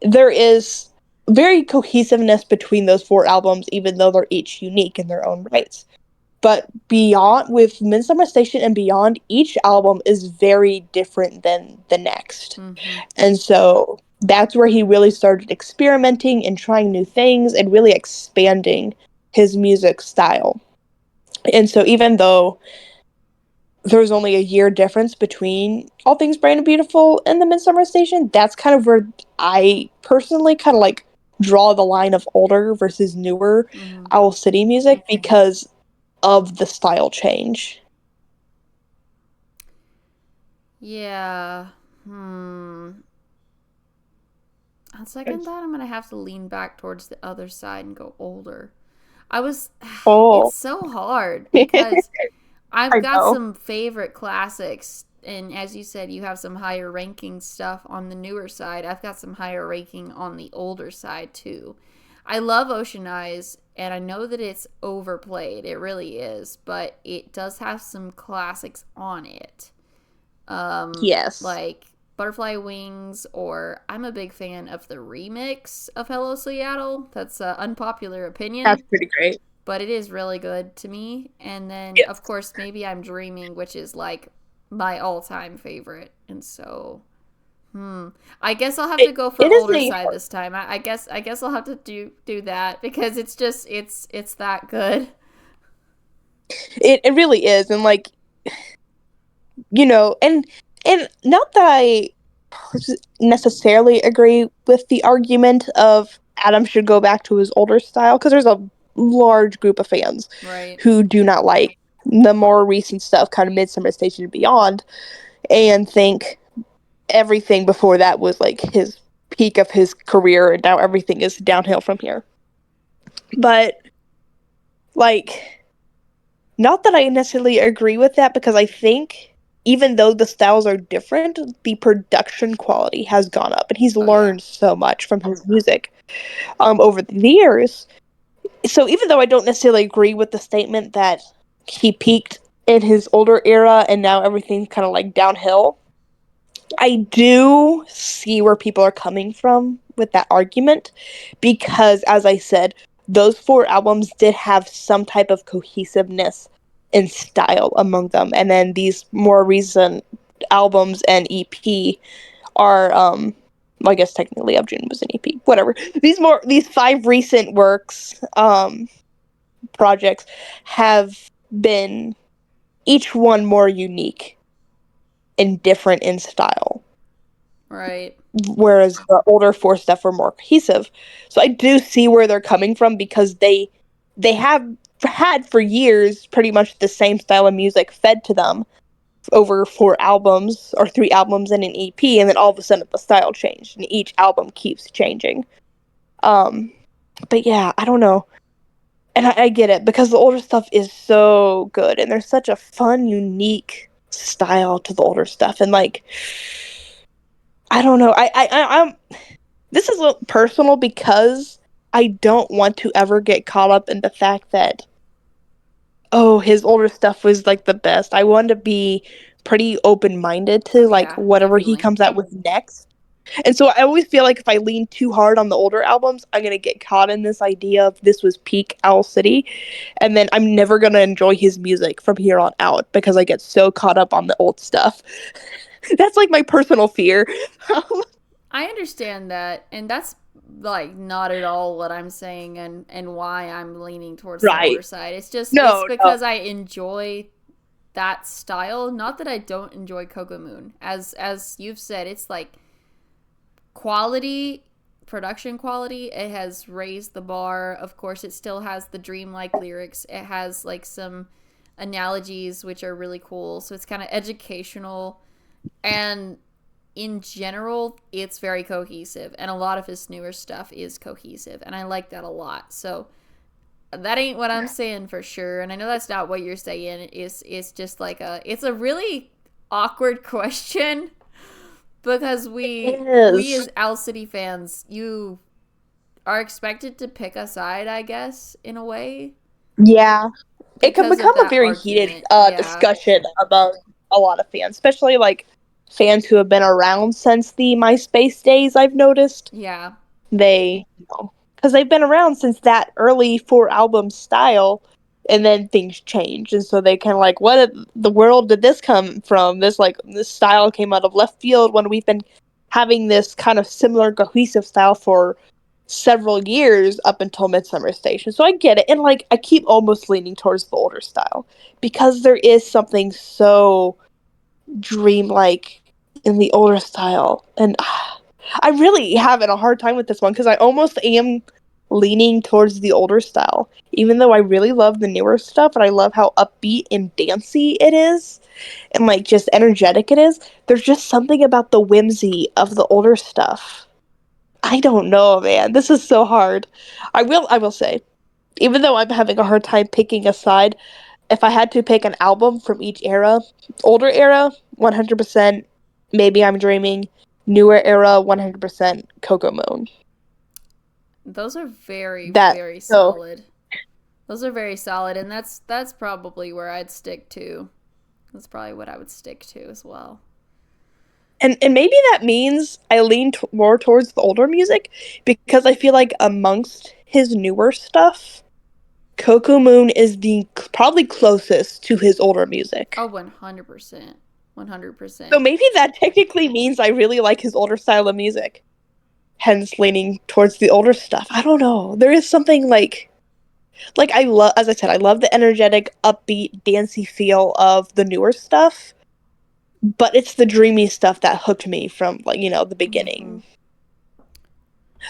Speaker 2: there is very cohesiveness between those four albums, even though they're each unique in their own rights. But beyond, with Midsummer Station and Beyond, each album is very different than the next.
Speaker 1: Mm-hmm.
Speaker 2: And so that's where he really started experimenting and trying new things and really expanding his music style. And so even though there's only a year difference between All Things Bright and Beautiful and the Midsummer Station, that's kind of where I personally kind of like draw the line of older versus newer
Speaker 1: Mm-hmm.
Speaker 2: Owl City music because of the style change.
Speaker 1: Yeah. Hmm. On second thought, I'm gonna have to lean back towards the other side and go older. I was. It's
Speaker 2: Oh,
Speaker 1: so hard because I've
Speaker 2: I
Speaker 1: got
Speaker 2: know.
Speaker 1: some favorite classics, and as you said, you have some higher ranking stuff on the newer side. I've got some higher ranking on the older side too. I love Ocean Eyes, and I know that it's overplayed. It really is, but it does have some classics on it.
Speaker 2: Yes,
Speaker 1: Like Butterfly Wings, or I'm a big fan of the remix of Hello Seattle. That's an unpopular
Speaker 2: that's
Speaker 1: opinion,
Speaker 2: pretty great.
Speaker 1: but it is really good to me. And then,
Speaker 2: Yes.
Speaker 1: of course, Maybe I'm Dreaming, which is like my all time favorite. And so, I guess I'll have to go for
Speaker 2: It is
Speaker 1: older
Speaker 2: a
Speaker 1: side this time. I guess I'll have to do that because it's just it's that good.
Speaker 2: it really is, and like, and not that I necessarily agree with the argument of Adam should go back to his older style, because there's a large group of fans
Speaker 1: Right.
Speaker 2: who do not like the more recent stuff, kind of Midsummer Station and Beyond, and think everything before that was like his peak of his career, and now everything is downhill from here. But like, not that I necessarily agree with that, because I think even though the styles are different, the production quality has gone up, and he's
Speaker 1: Oh yeah.
Speaker 2: learned so much from his music over the years. So even though I don't necessarily agree with the statement that he peaked in his older era and now everything's kind of like downhill, I do see where people are coming from with that argument, because, as I said, those four albums did have some type of cohesiveness and style among them. And then these more recent albums and EP are, well, I guess technically Up June was an EP, whatever. These five recent works, projects, have been each one more unique and different in style,
Speaker 1: Right.
Speaker 2: whereas the older four stuff were more cohesive. So I do see where they're coming from, because they have had for years pretty much the same style of music fed to them over four albums or three albums and an EP, and then all of a sudden the style changed, and each album keeps changing. Um, but yeah, I don't know. And I get it, because the older stuff is so good, and there's such a fun, unique style to the older stuff, and like, I don't know. I'm This is a little personal, because I don't want to ever get caught up in the fact that, oh, his older stuff was like the best. I want to be pretty open minded to like
Speaker 1: Yeah,
Speaker 2: whatever he
Speaker 1: definitely.
Speaker 2: comes out with next. And so I always feel like if I lean too hard on the older albums, I'm gonna get caught in this idea of this was peak Owl City, and then I'm never gonna enjoy his music from here on out because I get so caught up on the old stuff. That's like my personal fear.
Speaker 1: I understand that, and that's like not at all what I'm saying, and why I'm leaning towards the older
Speaker 2: Right.
Speaker 1: side. It's
Speaker 2: No, no.
Speaker 1: because I enjoy that style. Not that I don't enjoy Coco Moon. As you've said, it's like quality, production quality. It has raised the bar. Of course, it still has the dreamlike lyrics. It has like some analogies which are really cool. So it's kind of educational, and in general, it's very cohesive, and a lot of his newer stuff is cohesive, and I like that a lot. So that ain't what I'm saying for sure, and I know that's not what you're saying. It's just like it's a really awkward question because
Speaker 2: It
Speaker 1: we
Speaker 2: is.
Speaker 1: as Owl City fans, you are expected to pick a side, I guess, in a way
Speaker 2: Yeah. It can
Speaker 1: because of
Speaker 2: become a
Speaker 1: that
Speaker 2: very heated
Speaker 1: argument. Yeah,
Speaker 2: discussion among a lot of fans, especially like fans who have been around since the MySpace days, I've noticed.
Speaker 1: yeah,
Speaker 2: they, because they've been around since that early 4 album style, and then things changed, and so they kind of like, what the world did this come from? This style came out of left field when we've been having this kind of similar cohesive style for several years up until Midsummer Station. So I get it, and like I keep almost leaning towards the older style because there is something so dreamlike in the older style, and I really having a hard time with this one because I almost am leaning towards the older style, even though I really love the newer stuff and I love how upbeat and dancey it is and like just energetic it is. There's just something about the whimsy of the older stuff. I don't know, man. This is so hard. I will say, even though I'm having a hard time picking a side, if I had to pick an album from each era, older era, 100% Maybe I'm Dreaming, newer era, 100% Coco Moon.
Speaker 1: Those are very,
Speaker 2: That
Speaker 1: very
Speaker 2: so
Speaker 1: solid. Those are very solid, and that's probably where I'd stick to. That's probably what I would stick to as well.
Speaker 2: and maybe that means I lean more towards the older music because I feel like amongst his newer stuff, Coco Moon is the probably closest to his older
Speaker 1: Oh,
Speaker 2: music.
Speaker 1: 100%.
Speaker 2: So
Speaker 1: 100%.
Speaker 2: maybe that technically means I really like his older style of music, hence leaning towards the older stuff. I don't know. There is something like I love, as I said, I love the energetic, upbeat, dancey feel of the newer stuff, but it's the dreamy stuff that hooked me from like, the
Speaker 1: Mm-hmm.
Speaker 2: beginning.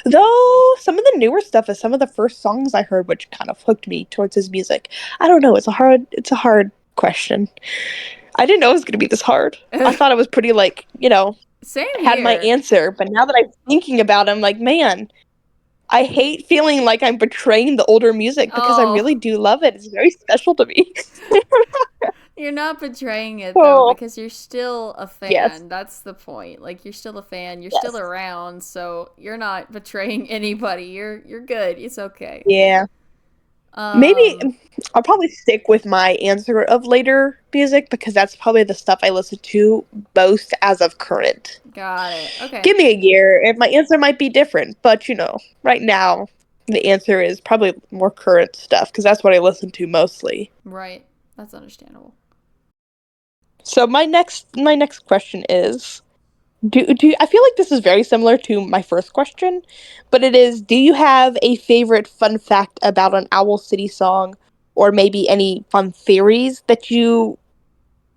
Speaker 2: Though some of the newer stuff is some of the first songs I heard which kind of hooked me towards his music. I don't know, it's a hard question. I didn't know it was going to be this hard. I thought it was pretty like,
Speaker 1: Same
Speaker 2: had my
Speaker 1: here.
Speaker 2: answer, but now that I'm thinking about it, I'm like, man, I hate feeling like I'm betraying the older music because I
Speaker 1: Oh,
Speaker 2: really do love it. It's very special to me.
Speaker 1: you're not betraying it though,
Speaker 2: Oh,
Speaker 1: because you're still a
Speaker 2: yes,
Speaker 1: fan. That's the point. Like you're still a fan. You're still
Speaker 2: yes.
Speaker 1: around, so you're not betraying anybody. You're good. It's okay.
Speaker 2: Yeah. Maybe
Speaker 1: Um,
Speaker 2: I'll probably stick with my answer of later music because that's probably the stuff I listen to most as of current.
Speaker 1: got it. Okay.
Speaker 2: Give me a year, and my answer might be different, but right now, the answer is probably more current stuff because that's what I listen to mostly.
Speaker 1: Right. That's understandable.
Speaker 2: So my next question is I feel like this is very similar to my first question, but it is, do you have a favorite fun fact about an Owl City song, or maybe any fun theories that you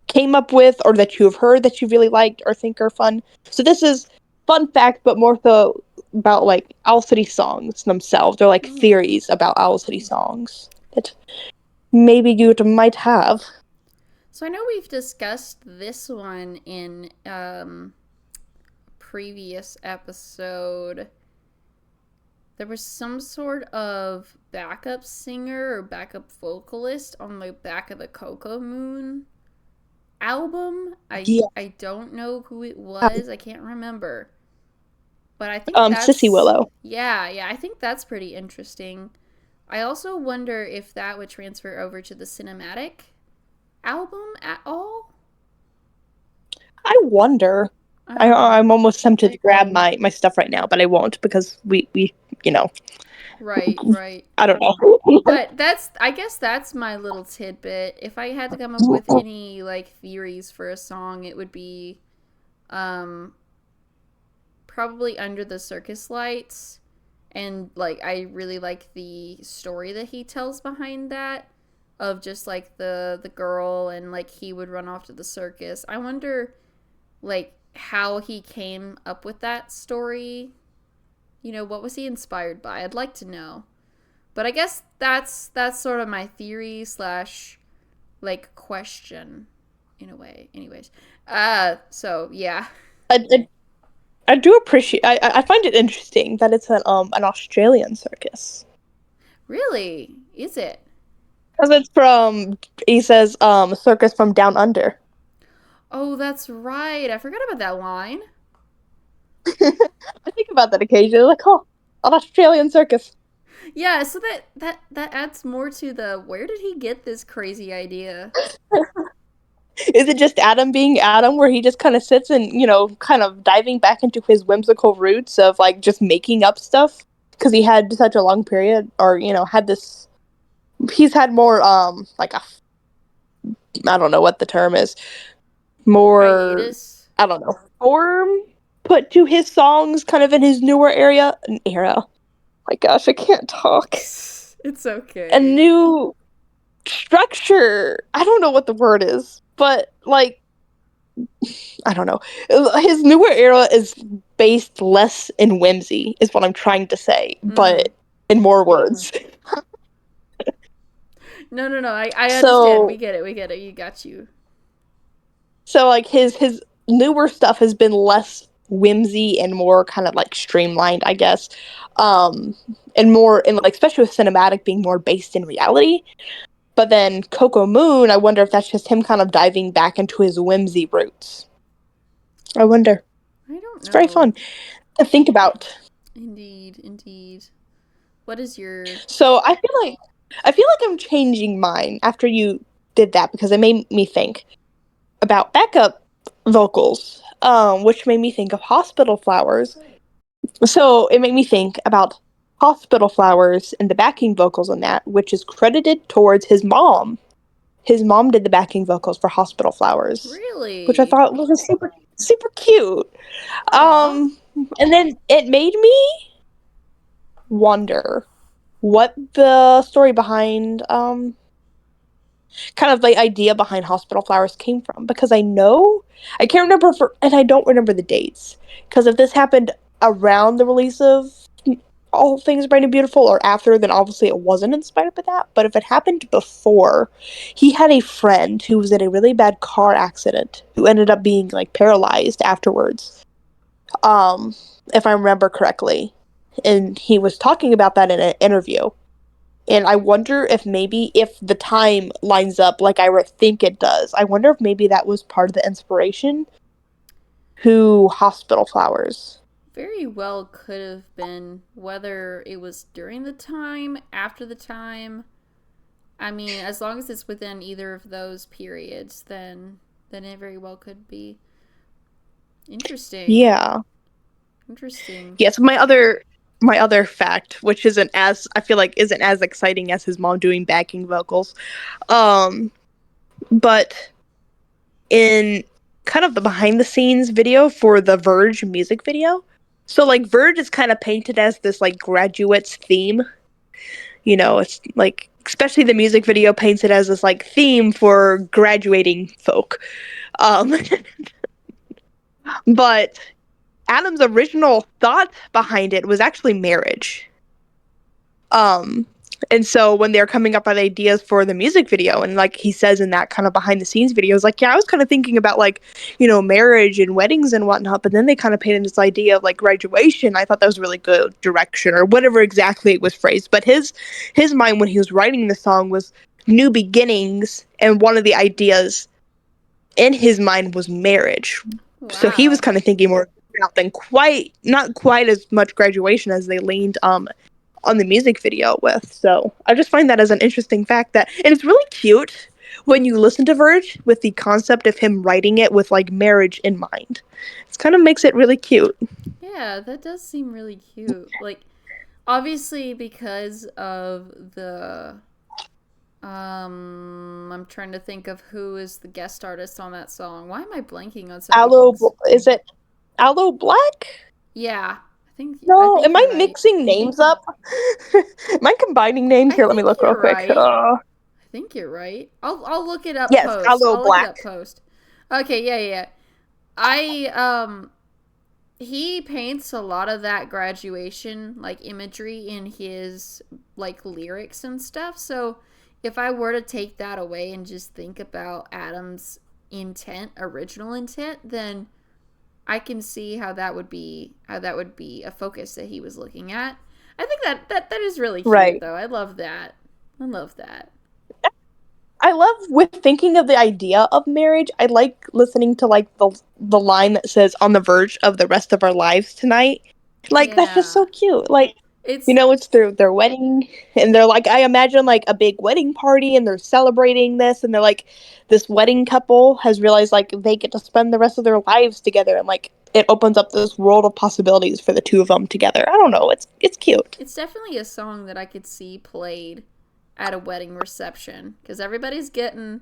Speaker 2: came up with or that you have heard that you really liked or think are fun? So this is fun fact, but more so about like Owl City songs themselves. They're like
Speaker 1: Hmm.
Speaker 2: theories about Owl City songs that maybe you might have.
Speaker 1: So I know we've discussed this one in previous episode. There was some sort of backup singer or backup vocalist on the back of the Coco Moon album. I
Speaker 2: Yeah.
Speaker 1: I don't know who it
Speaker 2: Um,
Speaker 1: was. I can't remember. But I think
Speaker 2: Sissy
Speaker 1: that's
Speaker 2: Willow.
Speaker 1: yeah, I think that's pretty interesting. I also wonder if that would transfer over to the cinematic album at all.
Speaker 2: I wonder.
Speaker 1: Um
Speaker 2: I'm almost tempted to grab my stuff right now, but I won't because we you know
Speaker 1: right, right.
Speaker 2: I don't know.
Speaker 1: But that's I guess that's my little tidbit. If I had to come up with any like theories for a song, it would be um probably Under the Circus Lights, and like I really like the story that he tells behind that, of just like the girl, and like he would run off to the circus. I wonder like how he came up with that story. What was he inspired by? I'd like to know. But I guess that's sort of my theory slash like question in a way. Anyways, so yeah.
Speaker 2: I, I, I do appreciate. I find it interesting that it's an Australian circus
Speaker 1: Really, is it?
Speaker 2: because it's from, he says, circus from down under.
Speaker 1: Oh, that's right. I forgot about that line.
Speaker 2: I think about that occasionally, like, oh, an Australian circus.
Speaker 1: Yeah, so that adds more to the where did he get this crazy idea?
Speaker 2: Is it just Adam being Adam, where he just kind of sits and, kind of diving back into his whimsical roots of like just making up stuff because he had such a long period, or had this. He's had more like a, I don't know what the term is, more,
Speaker 1: Hiatus.
Speaker 2: I don't know, form put to his songs, kind of in his newer era. My gosh, I can't talk.
Speaker 1: It's
Speaker 2: A
Speaker 1: okay.
Speaker 2: new structure. I don't know what the word is, but like, I don't know. His newer era is based less in whimsy, is what I'm trying to say,
Speaker 1: Mm-hmm.
Speaker 2: but in more words.
Speaker 1: No, no, no. I understand. We
Speaker 2: So,
Speaker 1: get it. We get it. You got you.
Speaker 2: like his newer stuff has been less whimsy and more kind of like streamlined, I guess. Um, and more, and like especially with cinematic being more based in reality. But then Coco Moon, I wonder if that's just him kind of diving back into his whimsy roots. I wonder.
Speaker 1: I don't
Speaker 2: It's very
Speaker 1: know.
Speaker 2: fun to think about.
Speaker 1: Indeed, indeed. What is your
Speaker 2: So I feel like I'm changing mine after you did that because it made me think about backup vocals, which made me think of Hospital Flowers. So it made me think about Hospital Flowers and the backing vocals on that, which is credited towards his mom. His mom did the backing vocals for Hospital Flowers, which I
Speaker 1: really?
Speaker 2: thought was super super cute.
Speaker 1: Aw.
Speaker 2: And then it made me wonder what the story behind kind of the idea behind Hospital Flowers came from, because I can't remember and I don't remember the dates, because if this happened around the release of All Things Bright and Beautiful or after, then obviously it wasn't inspired by that. But if it happened before, he had a friend who was in a really bad car accident who ended up being like paralyzed afterwards, um if I remember correctly, and he was talking about that in an interview. And I wonder if maybe if the time lines up like I think it does, I wonder if maybe that was part of the inspiration to Hospital Flowers.
Speaker 1: Very well could have been, whether it was during the time, after the time. I mean, as long as it's within either of those periods, then it very well could be. Interesting.
Speaker 2: Yeah.
Speaker 1: Interesting.
Speaker 2: Yes, my other fact, which isn't as I feel like isn't as exciting as his mom doing backing vocals. Um but in kind of the behind the scenes video for the Verge music video. So like Verge is kind of painted as this like graduate's theme. It's like especially the music video paints it as this like theme for graduating folk. Um but Adam's original thought behind it was actually marriage. Um, and so when they're coming up with ideas for the music video, and like he says in that kind of behind the scenes videos, like, yeah, I was kind of thinking about like, marriage and weddings and whatnot, but then they kind of painted this idea of like graduation. I thought that was really good direction, or whatever exactly it was phrased. But his mind when he was writing the song was new beginnings, and one of the ideas in his mind was marriage. So he was
Speaker 1: Wow.
Speaker 2: kind of thinking more about than quite not quite as much graduation as they leaned on the music video with. So I just find that as an interesting fact and it's really cute when you listen to Verge with the concept of him writing it with like marriage in mind. It kind of makes it really cute.
Speaker 1: Yeah, that does seem really cute. Like, obviously, because of the. I'm trying to think of who is the guest artist on that song. Why am I blanking on so many things?
Speaker 2: Is it Aloe Black?
Speaker 1: Yeah, I
Speaker 2: No,
Speaker 1: think
Speaker 2: am
Speaker 1: you're
Speaker 2: I
Speaker 1: right.
Speaker 2: mixing names up? Am I combining names?
Speaker 1: I
Speaker 2: Here, let me
Speaker 1: think
Speaker 2: look real
Speaker 1: you're
Speaker 2: quick.
Speaker 1: right. I think you're right. I'll look it up
Speaker 2: Yes,
Speaker 1: post.
Speaker 2: Aloe
Speaker 1: I'll look it
Speaker 2: Black.
Speaker 1: up post. Okay, yeah, yeah, yeah. I he paints a lot of that graduation like imagery in his like lyrics and stuff. So if I were to take that away and just think about Adam's original intent, then I can see how that would be a focus that he was looking at. I think that is really cute
Speaker 2: Right.
Speaker 1: though. I love that. I love that.
Speaker 2: I love with thinking of the idea of marriage. I like listening to like the line that says "on the verge of the rest of our lives tonight." Like that's just
Speaker 1: Yeah.
Speaker 2: so cute. Like You
Speaker 1: It's
Speaker 2: know, it's their wedding, and they're like, I imagine like a big wedding party, and they're celebrating this, and they're like, this wedding couple has realized like they get to spend the rest of their lives together, and like it opens up this world of possibilities for the two of them together. I don't know, it's cute.
Speaker 1: it's definitely a song that I could see played at a wedding reception because everybody's getting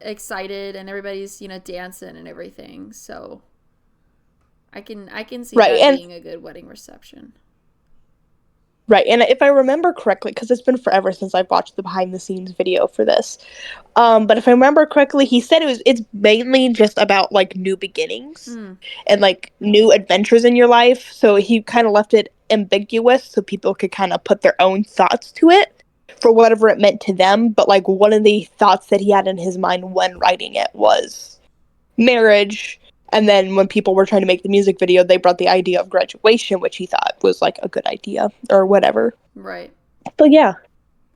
Speaker 1: excited and everybody's dancing and everything. So I can see
Speaker 2: Right,
Speaker 1: that
Speaker 2: and
Speaker 1: being a good wedding reception.
Speaker 2: right, and if I remember correctly, because it's been forever since I've watched the behind the scenes video for this, but if I remember correctly, he said it's mainly just about like new beginnings
Speaker 1: Hmm.
Speaker 2: and like new adventures in your life. So he kind of left it ambiguous so people could kind of put their own thoughts to it for whatever it meant to them. But like one of the thoughts that he had in his mind when writing it was marriage. And then when people were trying to make the music video, they brought the idea of graduation, which he thought was like a good idea or whatever.
Speaker 1: Right.
Speaker 2: But yeah,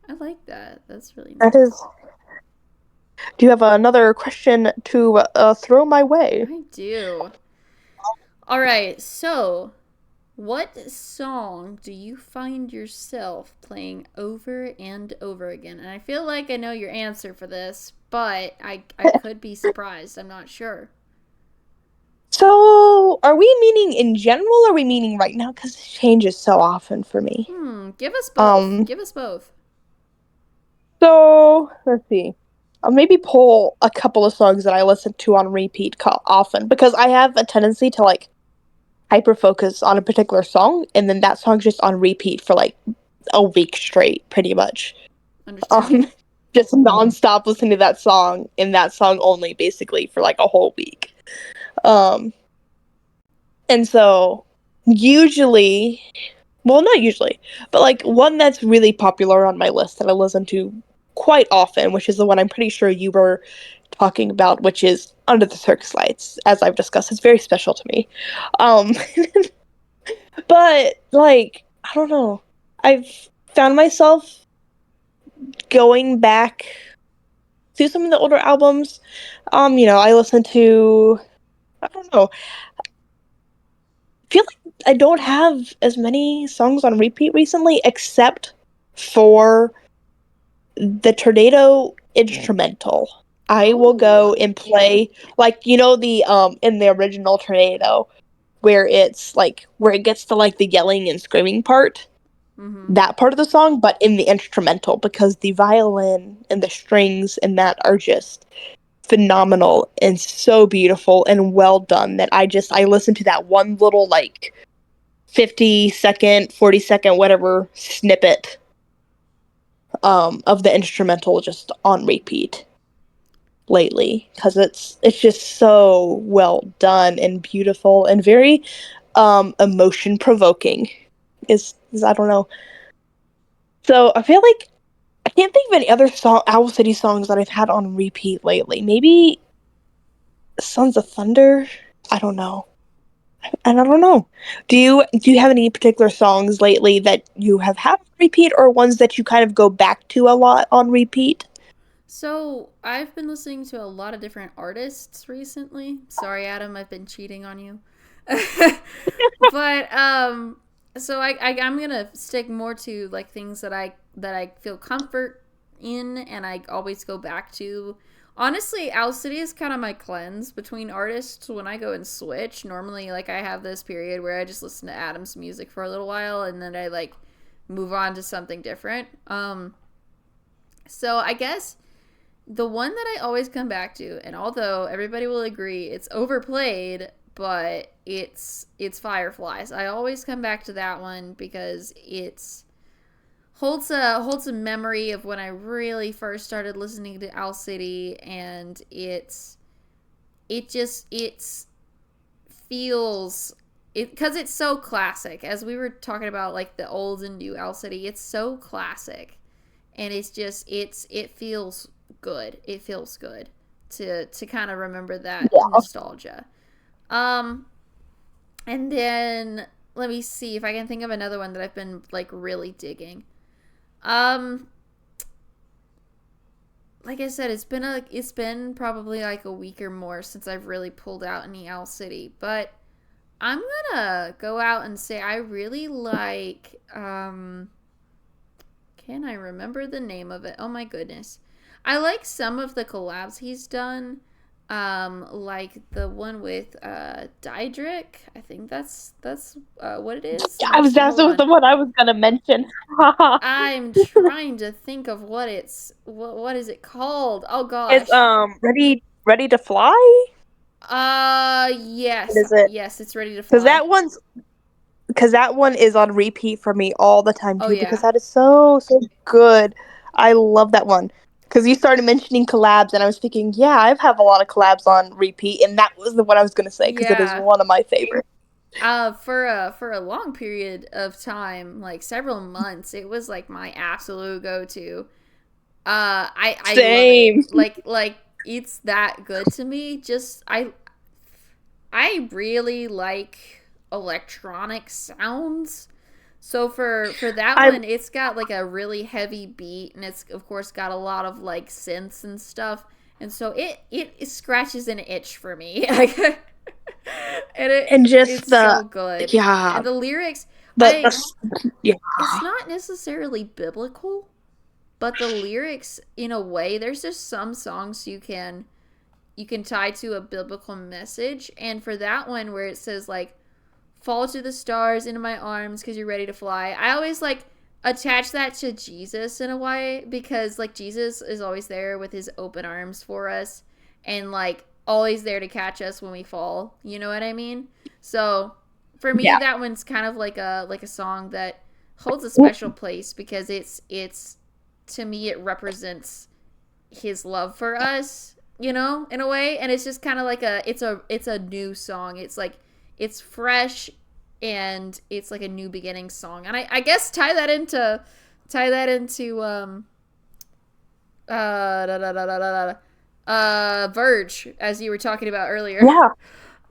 Speaker 1: I like that. That's really
Speaker 2: that
Speaker 1: nice.
Speaker 2: is. Do you have another question to throw my way?
Speaker 1: I do. All right. So, what song do you find yourself playing over and over again? And I feel like I know your answer for this, but I could be surprised. I'm not sure.
Speaker 2: So, are we meaning in general or are we meaning right now? Because it changes so often for me.
Speaker 1: Give us both.
Speaker 2: Um,
Speaker 1: Give us both.
Speaker 2: so let's see. I'll maybe pull a couple of songs that I listen to on repeat often because I have a tendency to like hyper focus on a particular song and then that song's just on repeat for like a week straight, pretty much. Um,
Speaker 1: Understandable.
Speaker 2: just nonstop listening to that song and that song only, basically for like a whole week. Um, and so usually, well, not usually, but like one that's really popular on my list that I listen to quite often, which is the one I'm pretty sure you were talking about, which is Under the Circus Lights. As I've discussed, it's very special to me. Um, but like, I don't know. I've found myself going back to some of the older albums. I listen to, I don't know, feel like I don't have as many songs on repeat recently, except for the Tornado instrumental. I will
Speaker 1: Oh.
Speaker 2: go and play like the in the original Tornado where it's like where it gets to like the yelling and screaming part,
Speaker 1: Mm-hmm.
Speaker 2: that part of the song, but in the instrumental because the violin and the strings in that are just phenomenal and so beautiful and well done that I listen to that one little like 50-second, 40-second, whatever snippet of the instrumental just on repeat lately because it's just so well done and beautiful and very emotion provoking. Is I don't know. So I feel like I can't think of any other Owl City songs that I've had on repeat lately. Maybe Sons of Thunder. I don't know. And I don't know. Do you have any particular songs lately that you have had on repeat or ones that you kind of go back to a lot on repeat?
Speaker 1: So I've been listening to a lot of different artists recently. Sorry, Adam, I've been cheating on you. But so I'm gonna stick more to like things that I feel comfort in, and I always go back to. Honestly, Owl City is kind of my cleanse between artists when I go and switch. Normally, like I have this period where I just listen to Adam's music for a little while, and then I like move on to something different. So I guess the one that I always come back to, and although everybody will agree it's overplayed, but it's Fireflies. I always come back to that one because it's holds a memory of when I really first started listening to Owl City, and it feels it because it's so classic. As we were talking about, like the old and new Owl City, it's so classic, and it feels good. It feels good to kind of remember that
Speaker 2: Yeah.
Speaker 1: nostalgia. Um, and then let me see if I can think of another one that I've been like really digging. Um, like I said, it's been probably like a week or more since I've really pulled out any Owl City, but I'm gonna go out and say I really like can I remember the name of it? Oh my goodness. I like some of the collabs he's done. Like the one with Diedrich. I think that's what it is. Let me see.
Speaker 2: That
Speaker 1: Hold
Speaker 2: was
Speaker 1: on.
Speaker 2: the one I was gonna mention.
Speaker 1: I'm trying to think of what is it called? Oh
Speaker 2: It's
Speaker 1: gosh.
Speaker 2: ready to fly. What
Speaker 1: Yes.
Speaker 2: is it?
Speaker 1: Yes, it's ready to
Speaker 2: Because
Speaker 1: fly.
Speaker 2: that one is on repeat for me all the time
Speaker 1: Oh
Speaker 2: too. Because
Speaker 1: yeah.
Speaker 2: that is so good. I love that one. Because you started mentioning collabs, and I was thinking, yeah, I have a lot of collabs on repeat, and that was the one I was gonna say because it is
Speaker 1: Yeah.
Speaker 2: one of my favorites.
Speaker 1: For a long period of time, like several months, it was like my absolute go-to. I love it.
Speaker 2: Same.
Speaker 1: Like it's that good to me. Just I really like electronic sounds. So for that
Speaker 2: I'm
Speaker 1: one, it's got like a really heavy beat, and it's of course got a lot of like synths and stuff, and so it scratches an itch for me, and
Speaker 2: and
Speaker 1: it's
Speaker 2: just
Speaker 1: so good.
Speaker 2: yeah
Speaker 1: And the lyrics,
Speaker 2: the
Speaker 1: I
Speaker 2: yeah.
Speaker 1: it's not necessarily biblical, but the lyrics in a way, there's just some songs you can tie to a biblical message, and for that one where it says like fall to the stars into my arms because you're ready to fly. I always like attach that to Jesus in a way because like Jesus is always there with his open arms for us and like always there to catch us when we fall. You know what I mean? So for me
Speaker 2: Yeah.
Speaker 1: that one's kind of like a song that holds a special place because it's to me it represents his love for us, in a way, and it's just kind of like it's a new song. It's like it's fresh and it's like a new beginning song. And I guess tie that into da, da, da, da, da, Verge as you were talking about earlier.
Speaker 2: Yeah.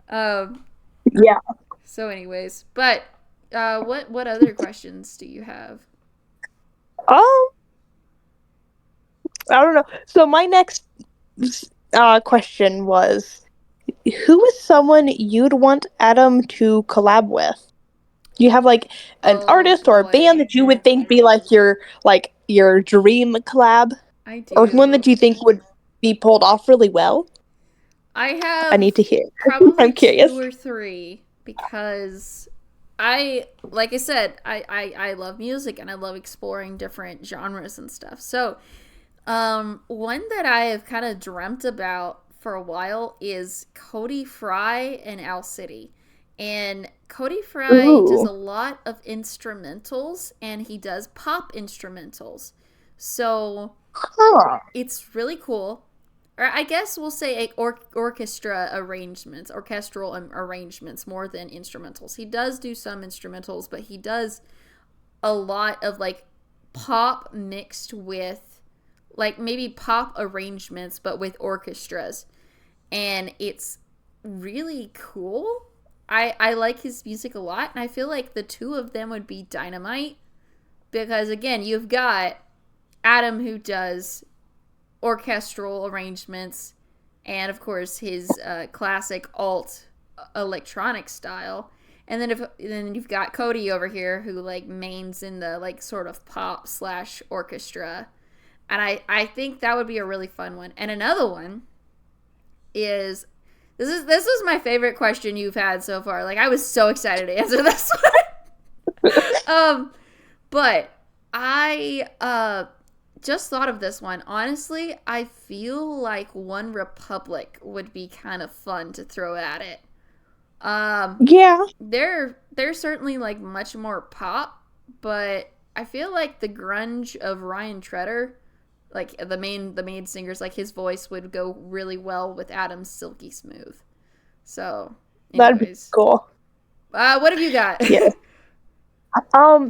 Speaker 1: um
Speaker 2: Yeah.
Speaker 1: so anyways, but what other questions do you have?
Speaker 2: Um, I don't know. So my next question was, who is someone you'd want Adam to collab with? Do you have like an
Speaker 1: Oh
Speaker 2: artist or a band
Speaker 1: boy,
Speaker 2: that you would think be like your dream collab,
Speaker 1: I
Speaker 2: or one
Speaker 1: do.
Speaker 2: that you think would be pulled off really well?
Speaker 1: I
Speaker 2: I
Speaker 1: have
Speaker 2: need to hear.
Speaker 1: probably
Speaker 2: I'm
Speaker 1: two
Speaker 2: curious.
Speaker 1: or three because like I said, I love music and I love exploring different genres and stuff. So, one that I have kind of dreamt about for a while is Cody Fry and Owl City. And Cody Fry does
Speaker 2: Ooh.
Speaker 1: a lot of instrumentals and he does pop instrumentals. So,
Speaker 2: Huh.
Speaker 1: it's really cool. Or I guess we'll say orchestral arrangements more than instrumentals. He does do some instrumentals, but he does a lot of like pop mixed with like maybe pop arrangements, but with orchestras, and it's really cool. I like his music a lot, and I feel like the two of them would be dynamite because again, you've got Adam who does orchestral arrangements, and of course his classic alt electronic style. And then you've got Cody over here who like mains in the like sort of pop slash orchestra, and I think that would be a really fun one. And another one is this is my favorite question you've had so far. Like I was so excited to answer this one. But I just thought of this one. Honestly, I feel like One Republic would be kind of fun to throw at it. Um,
Speaker 2: Yeah.
Speaker 1: they're certainly like much more pop, but I feel like the grunge of Ryan Tedder, like the main singers, like his voice would go really well with Adam's silky smooth. So,
Speaker 2: That'd be
Speaker 1: anyways,
Speaker 2: cool.
Speaker 1: what have you got?
Speaker 2: Yes.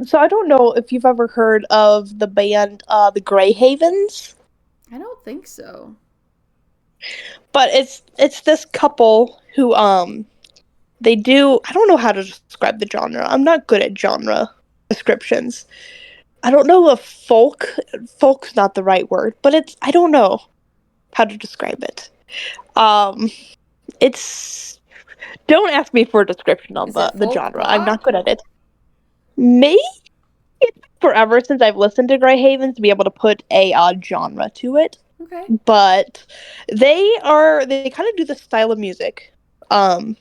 Speaker 2: So I don't know if you've ever heard of the band the Grey Havens,
Speaker 1: I don't think so.
Speaker 2: but it's this couple who they do, I don't know how to describe the genre. I'm not good at genre descriptions. I don't know if folk's not the right word, but it's, I don't know how to describe it. Um it's Don't ask me for a description on
Speaker 1: Is it
Speaker 2: the
Speaker 1: folk
Speaker 2: genre. I'm not
Speaker 1: pop?
Speaker 2: good at it. Maybe it's forever since I've listened to Grey Havens to be able to put a genre to it.
Speaker 1: Okay.
Speaker 2: But they kind of do the style of music, um,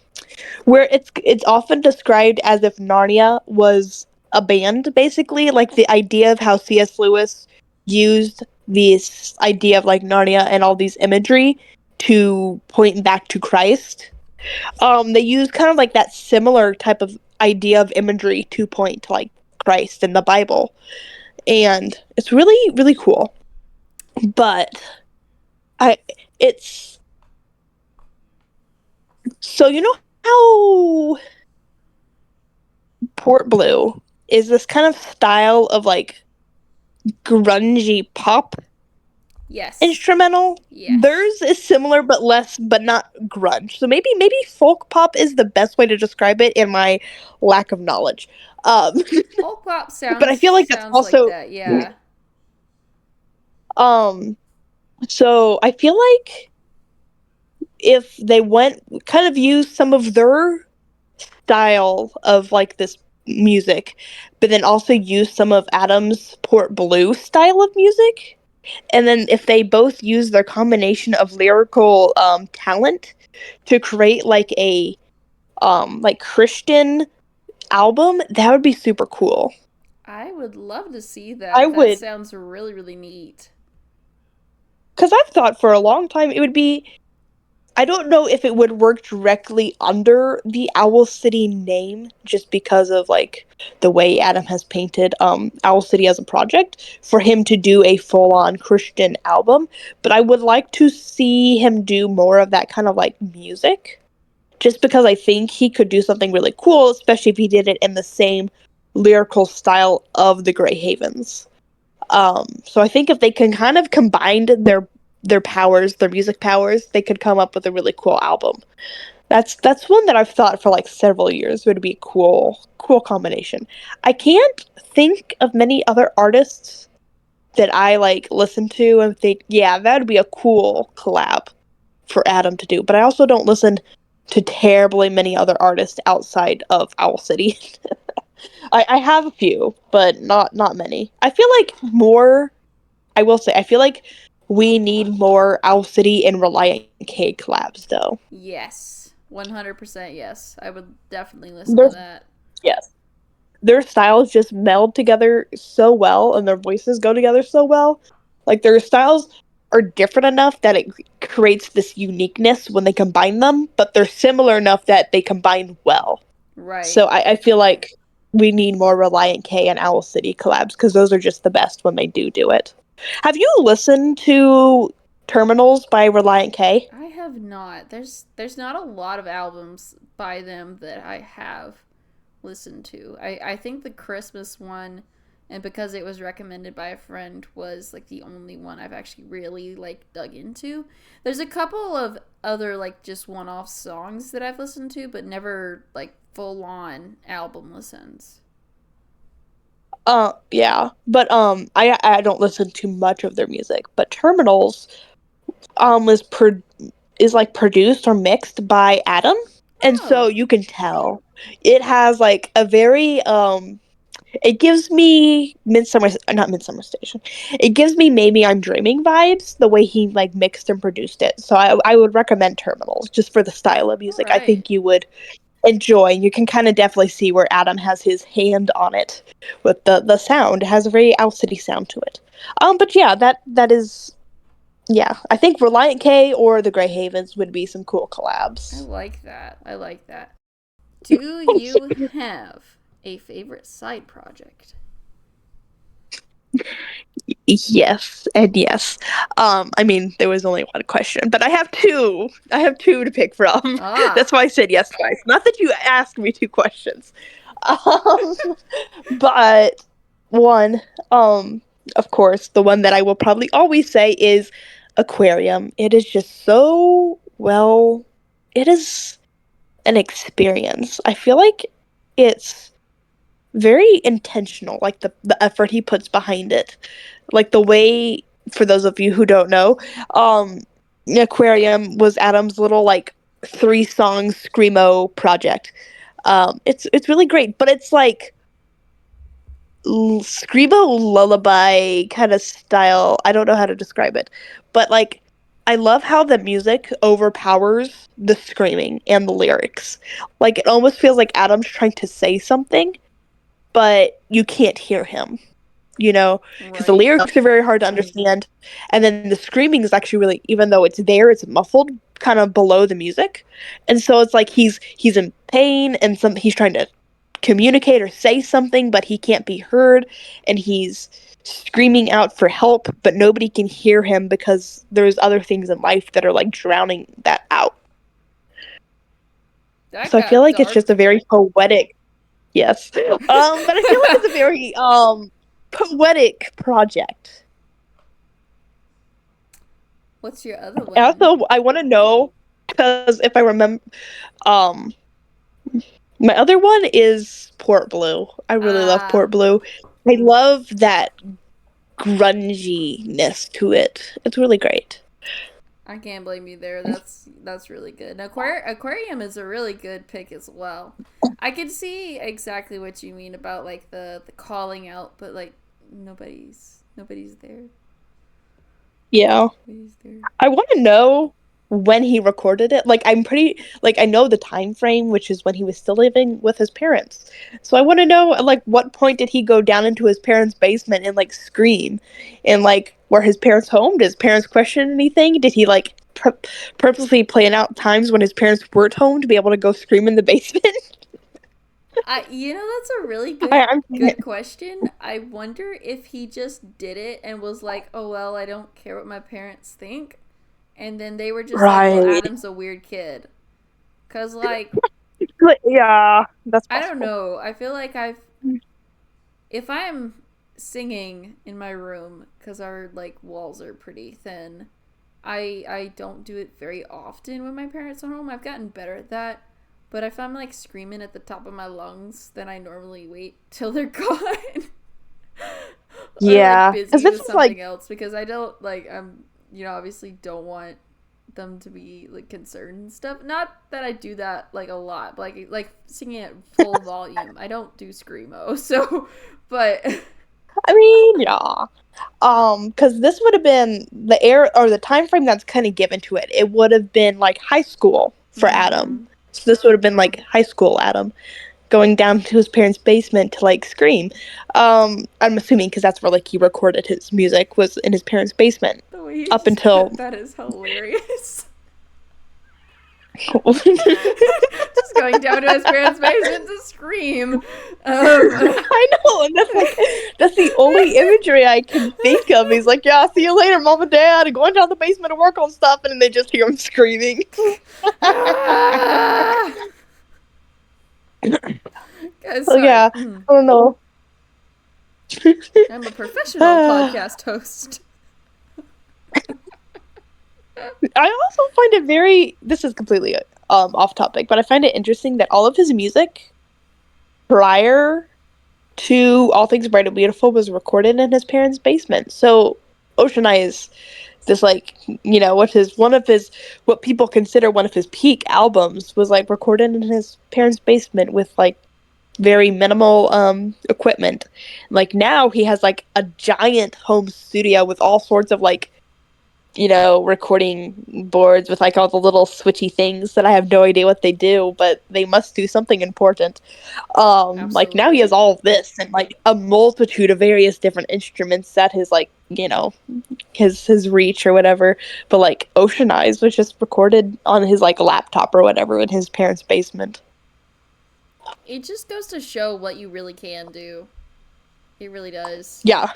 Speaker 2: where it's often described as if Narnia was a band, basically, like the idea of how C.S. Lewis used this idea of like Narnia and all these imagery to point back to Christ. They use kind of like that similar type of idea of imagery to point to like Christ in the Bible, and it's really really cool. But I it's so you know how Port Blue is this kind of style of like grungy pop
Speaker 1: Yes.
Speaker 2: instrumental.
Speaker 1: Yes.
Speaker 2: Theirs is similar but less, but not grunge. So maybe folk pop is the best way to describe it in my lack of knowledge. Um,
Speaker 1: Folk pop
Speaker 2: but I feel like that's
Speaker 1: sounds like
Speaker 2: also
Speaker 1: that. Yeah.
Speaker 2: um. So I feel like if they went kind of used some of their style of like this music, but then also use some of Adam's Port Blue style of music. And then if they both use their combination of lyrical talent to create like Christian album, that would be super cool.
Speaker 1: I would love to see
Speaker 2: I
Speaker 1: that. That
Speaker 2: would,
Speaker 1: sounds really, really neat.
Speaker 2: because I've thought for a long time it would be. I don't know if it would work directly under the Owl City name just because of like the way Adam has painted Owl City as a project for him to do a full-on Christian album, but I would like to see him do more of that kind of like music just because I think he could do something really cool, especially if he did it in the same lyrical style of the Grey Havens. So I think if they can kind of combine their powers, their music powers, they could come up with a really cool album. That's one that I've thought for like several years would be a cool combination. I can't think of many other artists that I like listen to and think, yeah, that would be a cool collab for Adam to do. But I also don't listen to terribly many other artists outside of Owl City. I have a few, but not many. I feel like more I will say, I feel like we need more Owl City and Reliant K collabs, though.
Speaker 1: Yes. 100% yes. I would definitely listen to
Speaker 2: Their
Speaker 1: that.
Speaker 2: yes, their styles just meld together so well, and their voices go together so well. Like their styles are different enough that it creates this uniqueness when they combine them, but they're similar enough that they combine well.
Speaker 1: Right.
Speaker 2: So I feel like we need more Reliant K and Owl City collabs because those are just the best when they do it. Have you listened to Terminals by Reliant K?
Speaker 1: I have not. There's not a lot of albums by them that I have listened to. I think the Christmas one, and because it was recommended by a friend, was like the only one I've actually really like dug into. There's a couple of other like just one-off songs that I've listened to, but never like full-on album listens.
Speaker 2: Yeah, but I don't listen to much of their music. But Terminals is like produced or mixed by Adam, and so
Speaker 1: Oh,
Speaker 2: you can tell it has like a very it gives me Midsummer, not Midsummer Station. It gives me Maybe I'm Dreaming vibes, the way he like mixed and produced it. So I would recommend Terminals just for the style of
Speaker 1: all
Speaker 2: music. I
Speaker 1: right.
Speaker 2: think you would enjoy. You can kind of definitely see where Adam has his hand on it with the sound. It has a very Owl City sound to it. But yeah, that is yeah. I think Reliant K or the Grey Havens would be some cool
Speaker 1: I
Speaker 2: collabs.
Speaker 1: like that. I like that. Do you have a favorite side project?
Speaker 2: Yes, and yes. I mean, there was only one question, but I have two. I have two to pick from. That's
Speaker 1: Ah,
Speaker 2: why I said yes twice. Not that you asked me two questions. Um, but one, of course, the one that I will probably always say is aquarium. It is just so well. It is an experience. I feel like it's very intentional, like the effort he puts behind it, like the way. For those of you who don't know, the aquarium was Adam's little like 3 song screamo project. It's really great, but it's like screamo lullaby kind of style. I don't know how to describe it, but like I love how the music overpowers the screaming and the lyrics. Like it almost feels like Adam's trying to say something, but you can't hear him. Because the
Speaker 1: Right.
Speaker 2: lyrics are very hard to understand, and then the screaming is actually really, even though it's there, it's muffled, kind of below the music, and so it's like he's in pain, and he's trying to communicate or say something, but he can't be heard, and he's screaming out for help, but nobody can hear him because there's other things in life that are like drowning that out.
Speaker 1: That
Speaker 2: So I feel
Speaker 1: got
Speaker 2: like it's just
Speaker 1: dark.
Speaker 2: a very poetic, yes, but I feel like it's a very poetic project.
Speaker 1: What's your other one?
Speaker 2: Also, I want to know because if I remember, um, my other one is Port Blue. I really love
Speaker 1: Ah,
Speaker 2: Port Blue. I love that grunginess to it. It's really great.
Speaker 1: I can't blame you there. That's really good. Aquarium is a really good pick as well. I can see exactly what you mean about like the calling out, but like nobody's there.
Speaker 2: Yeah.
Speaker 1: Nobody's there.
Speaker 2: I want to know when he recorded it. Like I'm pretty like I know the time frame, which is when he was still living with his parents. So I want to know like what point did he go down into his parents' basement and like scream, and like were his parents home? Did his parents question anything? Did he like purposely plan out times when his parents weren't home to be able to go scream in the basement?
Speaker 1: That's a really
Speaker 2: I'm
Speaker 1: good question. I wonder if he just did it and was like, "Oh well, I don't care what my parents think," and then they were just like, "Well,
Speaker 2: right.
Speaker 1: Adam's a weird kid," cause like
Speaker 2: Yeah, that's
Speaker 1: I don't
Speaker 2: possible.
Speaker 1: know. I feel like if I'm singing in my room because our like walls are pretty thin, I don't do it very often when my parents are home. I've gotten better at that. But if I'm like screaming at the top of my lungs, then I normally wait till they're gone. Or like
Speaker 2: Yeah, because
Speaker 1: busy
Speaker 2: this
Speaker 1: with
Speaker 2: is like
Speaker 1: something else because I don't like obviously don't want them to be like concerned and stuff. Not that I do that like a lot, but like singing at full volume. I don't do screamo. So but
Speaker 2: I mean, yeah. Because this would have been the air or the time frame that's kind of given to it. It would have been like high school for Adam.
Speaker 1: mhm.
Speaker 2: So this would have been like high school Adam going down to his parents' basement to like scream. I'm assuming because that's where like he recorded his music was in his parents' basement
Speaker 1: The way you
Speaker 2: up
Speaker 1: just
Speaker 2: until.
Speaker 1: put that is hilarious. Just going down to his parents' basement to scream.
Speaker 2: I know, and that's the only imagery I can think of. He's like, "Yeah, see you later, mom and dad," and going down the basement to work on stuff, and then they just hear him screaming.
Speaker 1: Ah!
Speaker 2: So
Speaker 1: Sorry.
Speaker 2: yeah, I don't know.
Speaker 1: I'm a professional
Speaker 2: I
Speaker 1: podcast host.
Speaker 2: also find it very. This is completely off topic, but I find it interesting that all of his music prior to All Things Bright and Beautiful was recorded in his parents' basement. So Ocean Eyes, this like what people consider one of his peak albums was like recorded in his parents' basement with like very minimal equipment. Like now he has like a giant home studio with all sorts of like recording boards with like all the little switchy things that I have no idea what they do, but they must do something important. Like now he has
Speaker 1: Absolutely.
Speaker 2: all of this and like a multitude of various different instruments at his like his reach or whatever. But like Ocean Eyes was just recorded on his like laptop or whatever in his parents' basement.
Speaker 1: It just goes to show what you really can do. It really does.
Speaker 2: Yeah.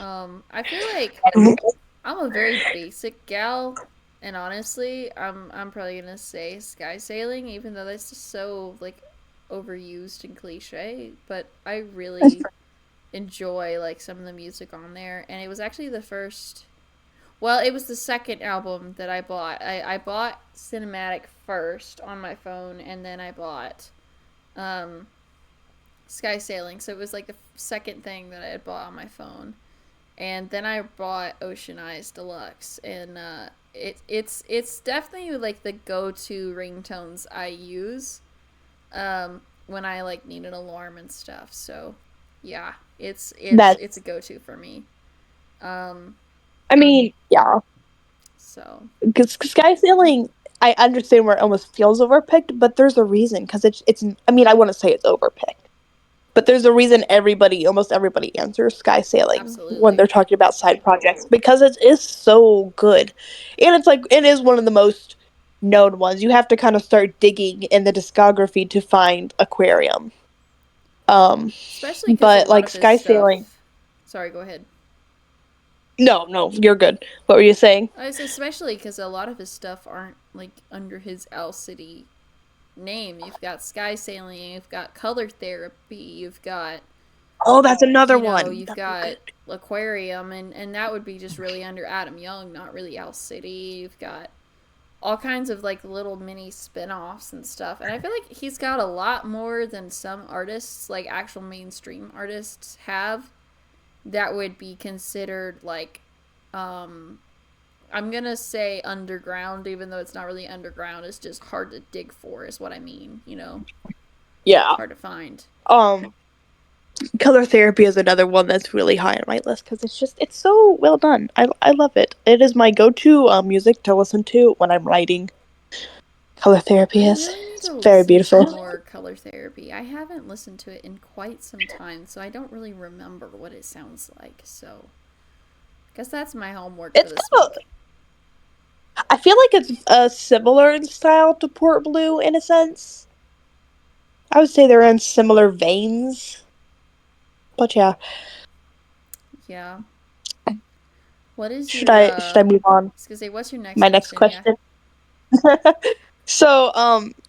Speaker 1: I feel like I'm a very basic gal, and honestly, I'm probably gonna say sky sailing, even though that's just so like overused and cliche. But I really enjoy like some of the music on there, and it was actually the first. Well, it was the second album that I bought. I bought Cinematic first on my phone, and then I bought um, Sky Sailing. So it was like the second thing that I had bought on my phone. And then I bought Ocean Eyes Deluxe, and It's definitely like the go-to ringtones I use when I like need an alarm and stuff. So yeah, it's a
Speaker 2: That's,
Speaker 1: go-to for me. Um,
Speaker 2: I mean, yeah,
Speaker 1: so
Speaker 2: because sky sailing, I understand where it almost feels overpicked, but there's a reason. Because it's. I mean, I want to say it's overpicked, but there's a reason almost everybody answers sky sailing when
Speaker 1: absolutely.
Speaker 2: they're talking about side projects because it is so good, and it's like it is one of the most known ones. You have to kind of start digging in the discography to find Aquarium. Um,
Speaker 1: Especially because a
Speaker 2: but
Speaker 1: lot
Speaker 2: like
Speaker 1: of his
Speaker 2: sky sailing.
Speaker 1: stuff. Sorry, go ahead.
Speaker 2: No, no, you're good. What were you saying?
Speaker 1: I say especially because a lot of his stuff aren't like under his Owl City name. You've got sky sailing, you've got color therapy, you've got
Speaker 2: Oh, that's another one.
Speaker 1: you've
Speaker 2: That's so
Speaker 1: got
Speaker 2: good.
Speaker 1: aquarium, and that would be just really under Adam Young, not really Owl City. You've got all kinds of like little mini spin-offs and stuff, and I feel like he's got a lot more than some artists, like actual mainstream artists, have that would be considered like um I'm gonna say underground, even though it's not really underground. It's just hard to dig for, is what I mean.
Speaker 2: Yeah.
Speaker 1: Hard to find.
Speaker 2: Um, color therapy is another one that's really high on my list because it's so well done. I love it. It is my go-to music to listen to when I'm writing. Color therapy
Speaker 1: I
Speaker 2: is
Speaker 1: really need
Speaker 2: it's
Speaker 1: to
Speaker 2: very
Speaker 1: listen to
Speaker 2: beautiful.
Speaker 1: more color therapy. I haven't listened to it in quite some time, so I don't really remember what it sounds like. So, I guess that's my homework for
Speaker 2: It's
Speaker 1: this
Speaker 2: kind of,
Speaker 1: week.
Speaker 2: I feel like it's similar in style to Port Blue in a sense. I would say they're in similar veins, but yeah.
Speaker 1: Yeah. What is
Speaker 2: Should
Speaker 1: your
Speaker 2: I move on?
Speaker 1: I was gonna say, what's your next
Speaker 2: My next
Speaker 1: question? Yeah.
Speaker 2: question. So,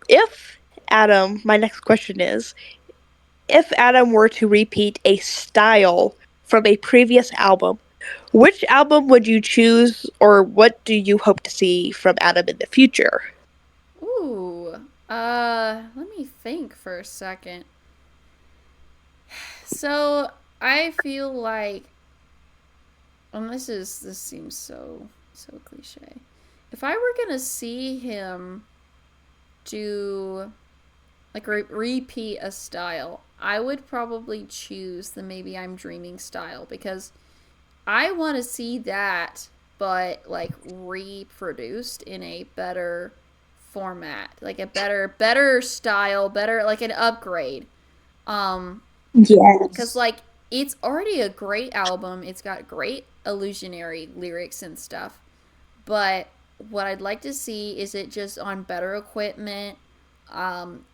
Speaker 2: if Adam, my next question is, if Adam were to repeat a style from a previous album, which album would you choose, or what do you hope to see from Adam in the future?
Speaker 1: Ooh. Let me think for a second. So, I feel like this seems so cliche. If I were gonna see him do like repeat a style, I would probably choose the Maybe I'm Dreaming style because I want to see that, but like reproduced in a better format, like a better style, better like an upgrade. Um, because
Speaker 2: Yes.
Speaker 1: like it's already a great album. It's got great illusionary lyrics and stuff. But what I'd like to see is it just on better equipment,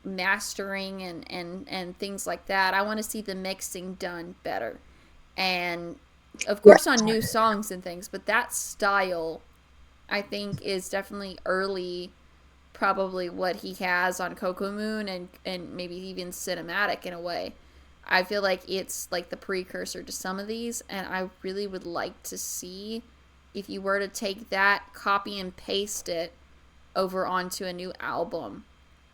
Speaker 1: mastering and things like that. I want to see the mixing done better. And of
Speaker 2: Yeah.
Speaker 1: course on new songs and things, but that style I think is definitely early, probably what he has on Coco Moon and maybe even cinematic in a way. I feel like it's like the precursor to some of these, and I really would like to see if you were to take that, copy and paste it over onto a new album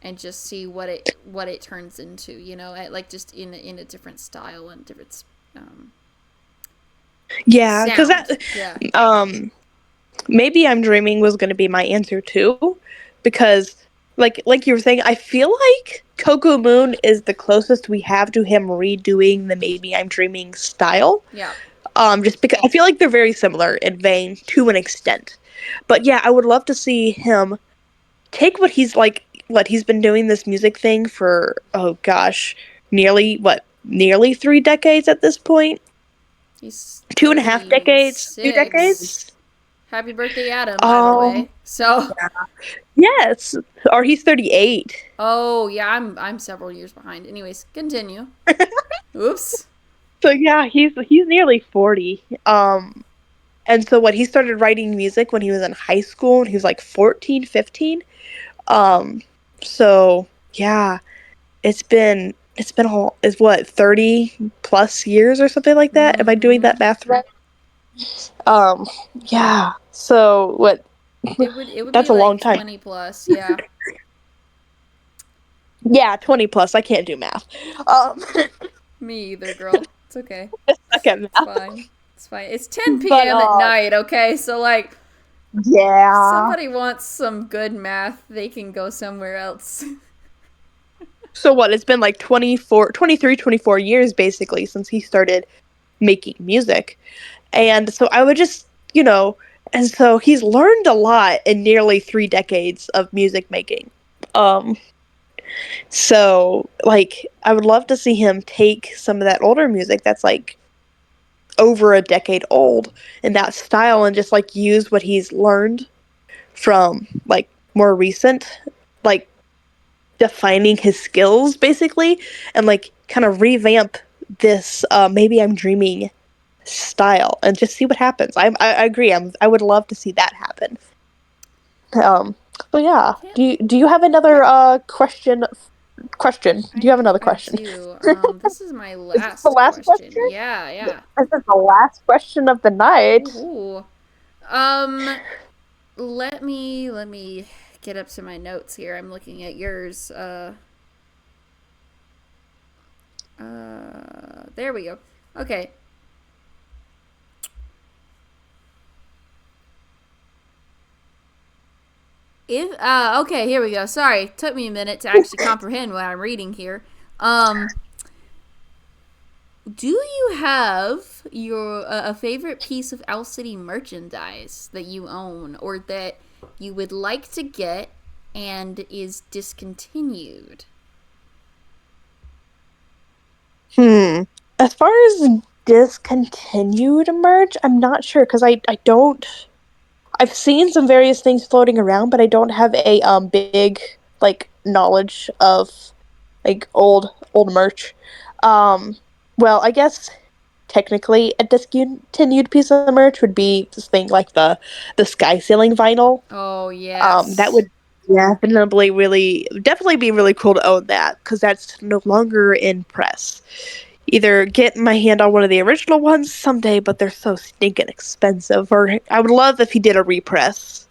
Speaker 1: and just see what it turns into, like just in a different style and different
Speaker 2: Yeah, because that,
Speaker 1: sound. Yeah.
Speaker 2: um, maybe I'm Dreaming was going to be my answer too, because like you were saying, I feel like Coco Moon is the closest we have to him redoing the Maybe I'm Dreaming style.
Speaker 1: Yeah.
Speaker 2: Just because I feel like they're very similar in vein to an extent. But yeah, I would love to see him take what he's been doing this music thing for, oh gosh, nearly 3 decades at this point.
Speaker 1: He's
Speaker 2: 2.5 decades,
Speaker 1: 36.
Speaker 2: 2 decades.
Speaker 1: Happy birthday, Adam, by the
Speaker 2: Um,
Speaker 1: way. So,
Speaker 2: yes, or he's 38.
Speaker 1: oh yeah, I'm several years behind. Anyways, continue. Oops.
Speaker 2: So yeah, he's nearly 40. And so what he started writing music when he was in high school and he was like 14, 15. Um, so yeah, it's been a whole is what 30 plus years or something like that. Am I doing
Speaker 1: Mm-hmm.
Speaker 2: that math right? Um, yeah. So what?
Speaker 1: It would
Speaker 2: That's
Speaker 1: be
Speaker 2: a long
Speaker 1: like
Speaker 2: time.
Speaker 1: 20 plus. Yeah.
Speaker 2: Yeah, 20 plus. I can't do math. Um,
Speaker 1: Me either, girl. It's okay.
Speaker 2: I suck at
Speaker 1: It's
Speaker 2: math.
Speaker 1: fine. It's fine. It's 10
Speaker 2: But
Speaker 1: p.m. at night. Okay, so like
Speaker 2: Yeah.
Speaker 1: Somebody wants some good math, they can go somewhere else.
Speaker 2: So what? It's been like 24, 23, 24 years basically since he started making music. And so I would just, and so he's learned a lot in nearly 3 decades of music making. Um, so like I would love to see him take some of that older music that's like over a decade old in that style and just like use what he's learned from like more recent, like defining his skills basically, and like kind of revamp this maybe I'm dreaming style and just see what happens. I agree. I would love to see that happen. Um, but yeah,
Speaker 1: Yeah,
Speaker 2: do you have another question? Question. Do you have another
Speaker 1: I
Speaker 2: question?
Speaker 1: do. This is my
Speaker 2: Is this the
Speaker 1: last
Speaker 2: last
Speaker 1: question.
Speaker 2: question?
Speaker 1: Yeah, yeah.
Speaker 2: This is the last question of the night.
Speaker 1: Ooh. Um, let me get up to my notes here. I'm looking at yours. There we go. Okay. If okay, here we go. Sorry, took me a minute to actually comprehend what I'm reading here. Um, do you have your a favorite piece of Owl City merchandise that you own or that you would like to get and is discontinued?
Speaker 2: Hmm. As far as discontinued merch, I'm not sure because I don't. I've seen some various things floating around, but I don't have a big like knowledge of like old merch. Um, well, I guess technically a discontinued piece of merch would be this thing like the sky ceiling vinyl.
Speaker 1: Oh
Speaker 2: That
Speaker 1: yes.
Speaker 2: would definitely be really cool to own that because that's no longer in press. Either get my hand on one of the original ones someday, but they're so stinking expensive. Or I would love if he did a repress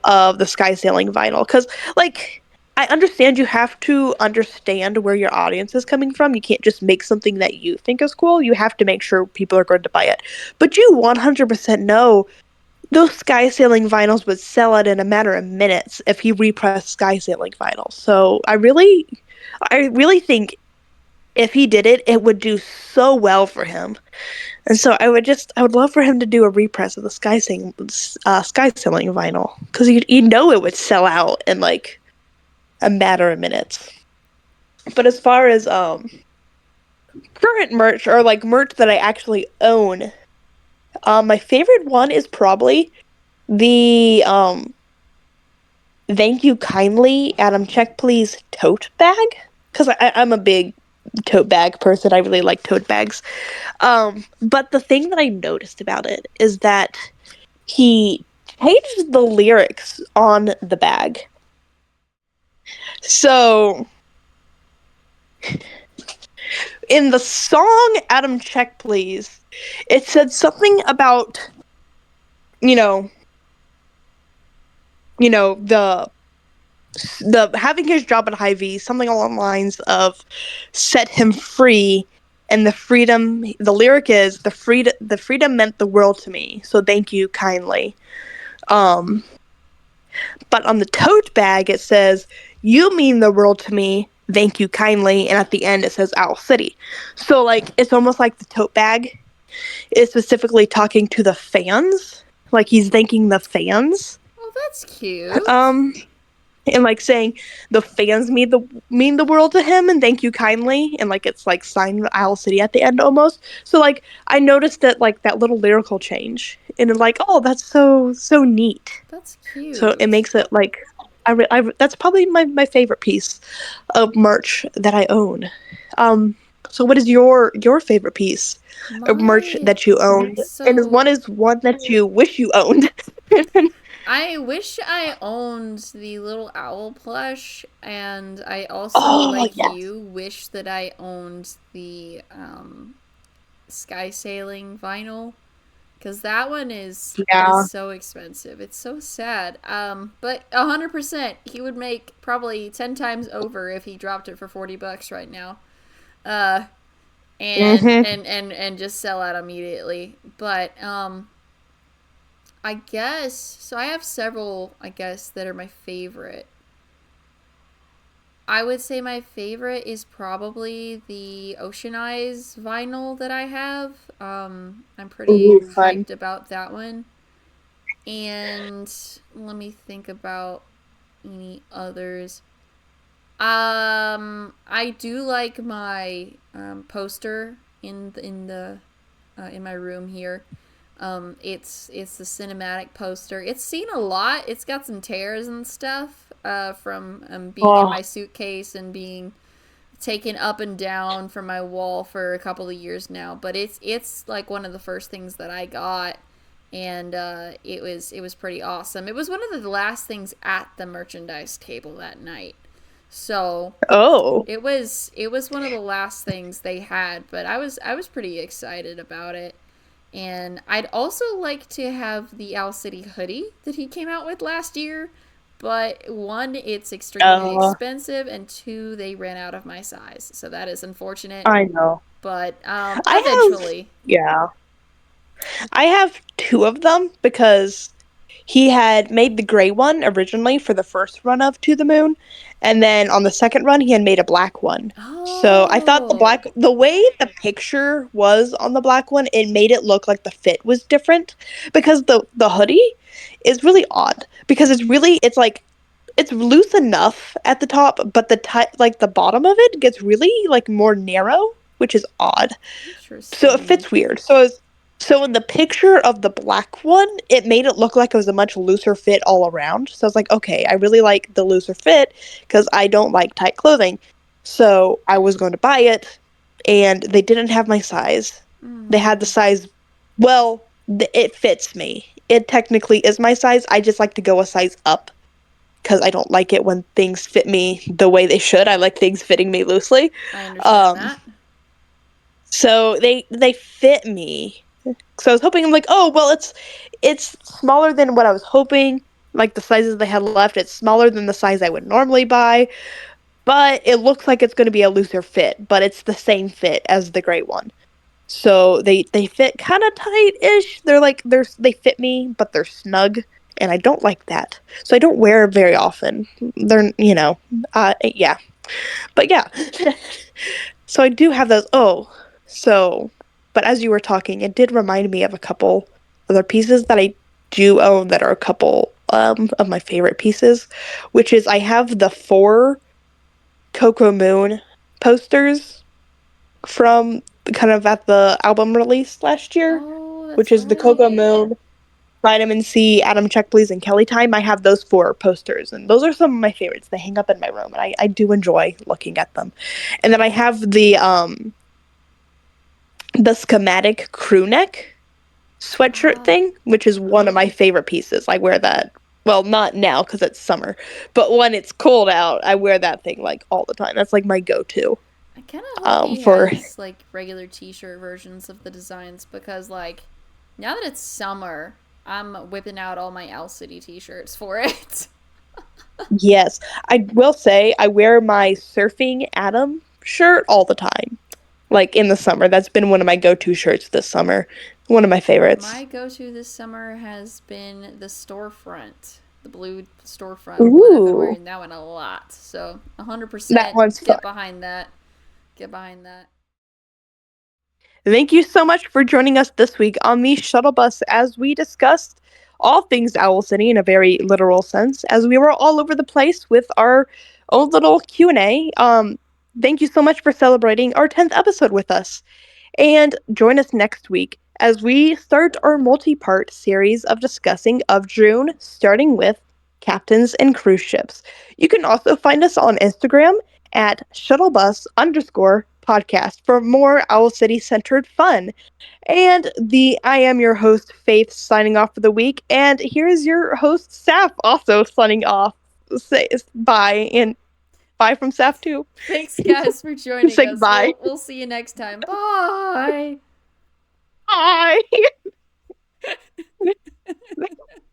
Speaker 2: of the sky sailing vinyl because like I understand you have to understand where your audience is coming from. You can't just make something that you think is cool. You have to make sure people are going to buy it. But you 100% know those sky sailing vinyls would sell out in a matter of minutes if he repressed sky sailing vinyl. So I really think if he did it, it would do so well for him. And so I would love for him to do a repress of the sky sailing vinyl because you know it would sell out in like a matter of minutes. But as far as current merch or like merch that I actually own, my favorite one is probably the "Thank You Kindly, Adam Check Please" tote bag because I'm a big tote bag person. I really like tote bags. But the thing that I noticed about it is that he changed the lyrics on the bag. So in the song "Adam Check Please," it said something about you know the having his job at Hy-Vee, something along the lines of "set him free." And the lyric is the freedom meant the world to me, so thank you kindly. Um, but on the tote bag it says, "You mean the world to me, thank you kindly," and at the end it says "Owl City." So like it's almost like the tote bag is specifically talking to the fans, like he's thanking the fans.
Speaker 1: Oh, that's cute.
Speaker 2: Um, and like saying the fans mean the world to him and thank you kindly, and like it's like signed Owl City at the end almost. So like I noticed that like that little lyrical change, and like oh that's so neat.
Speaker 1: That's
Speaker 2: So it
Speaker 1: cute.
Speaker 2: makes it like that's probably my favorite piece of merch that I own. Um, so what is your favorite piece of merch
Speaker 1: My
Speaker 2: that you owned? And
Speaker 1: so
Speaker 2: is one that you wish you owned?
Speaker 1: I wish I owned the little owl plush, and I also,
Speaker 2: Oh
Speaker 1: like
Speaker 2: yes,
Speaker 1: you, wish that I owned the sky sailing vinyl because that one is
Speaker 2: yeah.
Speaker 1: so expensive. It's so sad. But 100%, he would make probably 10 times over if he dropped it for $40 right now. Uh, and
Speaker 2: Mhm.
Speaker 1: and and and just sell out immediately. But I guess so. I have several, I guess, that are my favorite. I would say my favorite is probably the Ocean Eyes vinyl that I have. I'm pretty
Speaker 2: Ooh, fun.
Speaker 1: hyped about that one. And let me think about any others. I do like my poster in my room here. It's the cinematic poster. It's seen a lot. It's got some tears and stuff from being in
Speaker 2: Oh,
Speaker 1: my suitcase and being taken up and down from my wall for a couple of years now. But it's like one of the first things that I got, and it was pretty awesome. It was one of the last things at the merchandise table that night. So
Speaker 2: oh,
Speaker 1: it was one of the last things they had, but I was pretty excited about it. And I'd also like to have the Owl City hoodie that he came out with last year, but one, it's extremely
Speaker 2: uh,
Speaker 1: expensive, and two, they ran out of my size. So that is unfortunate.
Speaker 2: I know.
Speaker 1: But
Speaker 2: I have,
Speaker 1: eventually.
Speaker 2: yeah, I have two of them because he had made the gray one originally for the first run of To the Moon, and then on the second run, he had made a black one. So I thought
Speaker 1: Oh,
Speaker 2: the way the picture was on the black one, it made it look like the fit was different because the hoodie is really odd because it's like it's loose enough at the top, but like the bottom of it gets really like more narrow, which is odd. So it
Speaker 1: interesting.
Speaker 2: fits weird. So in the picture of the black one, it made it look like it was a much looser fit all around. So I was like, okay, I really like the looser fit because I don't like tight clothing. So I was going to buy it, and they didn't have my size. They had the
Speaker 1: Mm,
Speaker 2: size. Well, it fits me. It technically is my size. I just like to go a size up because I don't like it when things fit me the way they should. I like things fitting me loosely.
Speaker 1: I understand
Speaker 2: Um,
Speaker 1: that.
Speaker 2: so they fit me. So I was hoping, I'm like, oh well, it's smaller than what I was hoping. Like the sizes they had left, it's smaller than the size I would normally buy, but it looks like it's going to be a looser fit. But it's the same fit as the gray one. So they fit kind of tight-ish. They fit me, but they're snug, and I don't like that. So I don't wear very often. They're yeah, but yeah. So I do have those. Oh, so, but as you were talking, it did remind me of a couple other pieces that I do own that are a couple of my favorite pieces, which is I have the four Coco Moon posters from kind of at the album release last year,
Speaker 1: Oh,
Speaker 2: which
Speaker 1: that's
Speaker 2: is the Coco
Speaker 1: right.
Speaker 2: Moon, Vitamin C, Adam Check Please, and Kelly Time. I have those four posters, and those are some of my favorites. They hang up in my room, and I do enjoy looking at them. And then I have the schematic crew neck sweatshirt
Speaker 1: Ah,
Speaker 2: thing, which is one of my favorite pieces. I wear that. Well, not now because it's summer, but when it's cold out, I wear that thing like all the time. That's like my go-to.
Speaker 1: I kind of hope he
Speaker 2: For
Speaker 1: has like regular T-shirt versions of the designs because like now that it's summer, I'm whipping out all my Owl City T-shirts for it.
Speaker 2: yes, I will say I wear my surfing Adam shirt all the time. Like in the summer, that's been one of my go-to shirts this summer. One of my favorites.
Speaker 1: My go-to this summer has been the storefront, the blue storefront one. I've been
Speaker 2: Ooh,
Speaker 1: wearing that one a lot, so
Speaker 2: that
Speaker 1: 100%
Speaker 2: one's fun.
Speaker 1: get behind that. Get behind that.
Speaker 2: Thank you so much for joining us this week on the shuttle bus as we discussed all things Owl City in a very literal sense, as we were all over the place with our own little Q&A. Thank you so much for celebrating our 10th episode with us. And join us next week as we start our multi-part series of discussing of June, starting with captains and cruise ships. You can also find us on Instagram at shuttlebus_podcast for more Owl City centered fun. And I am your host, Faith, signing off for the week. And here's your host, Sapph, also signing off. Say bye, and bye from Sapph too.
Speaker 1: Thanks guys for joining
Speaker 2: Say
Speaker 1: us.
Speaker 2: goodbye.
Speaker 1: We'll see you next time. Bye.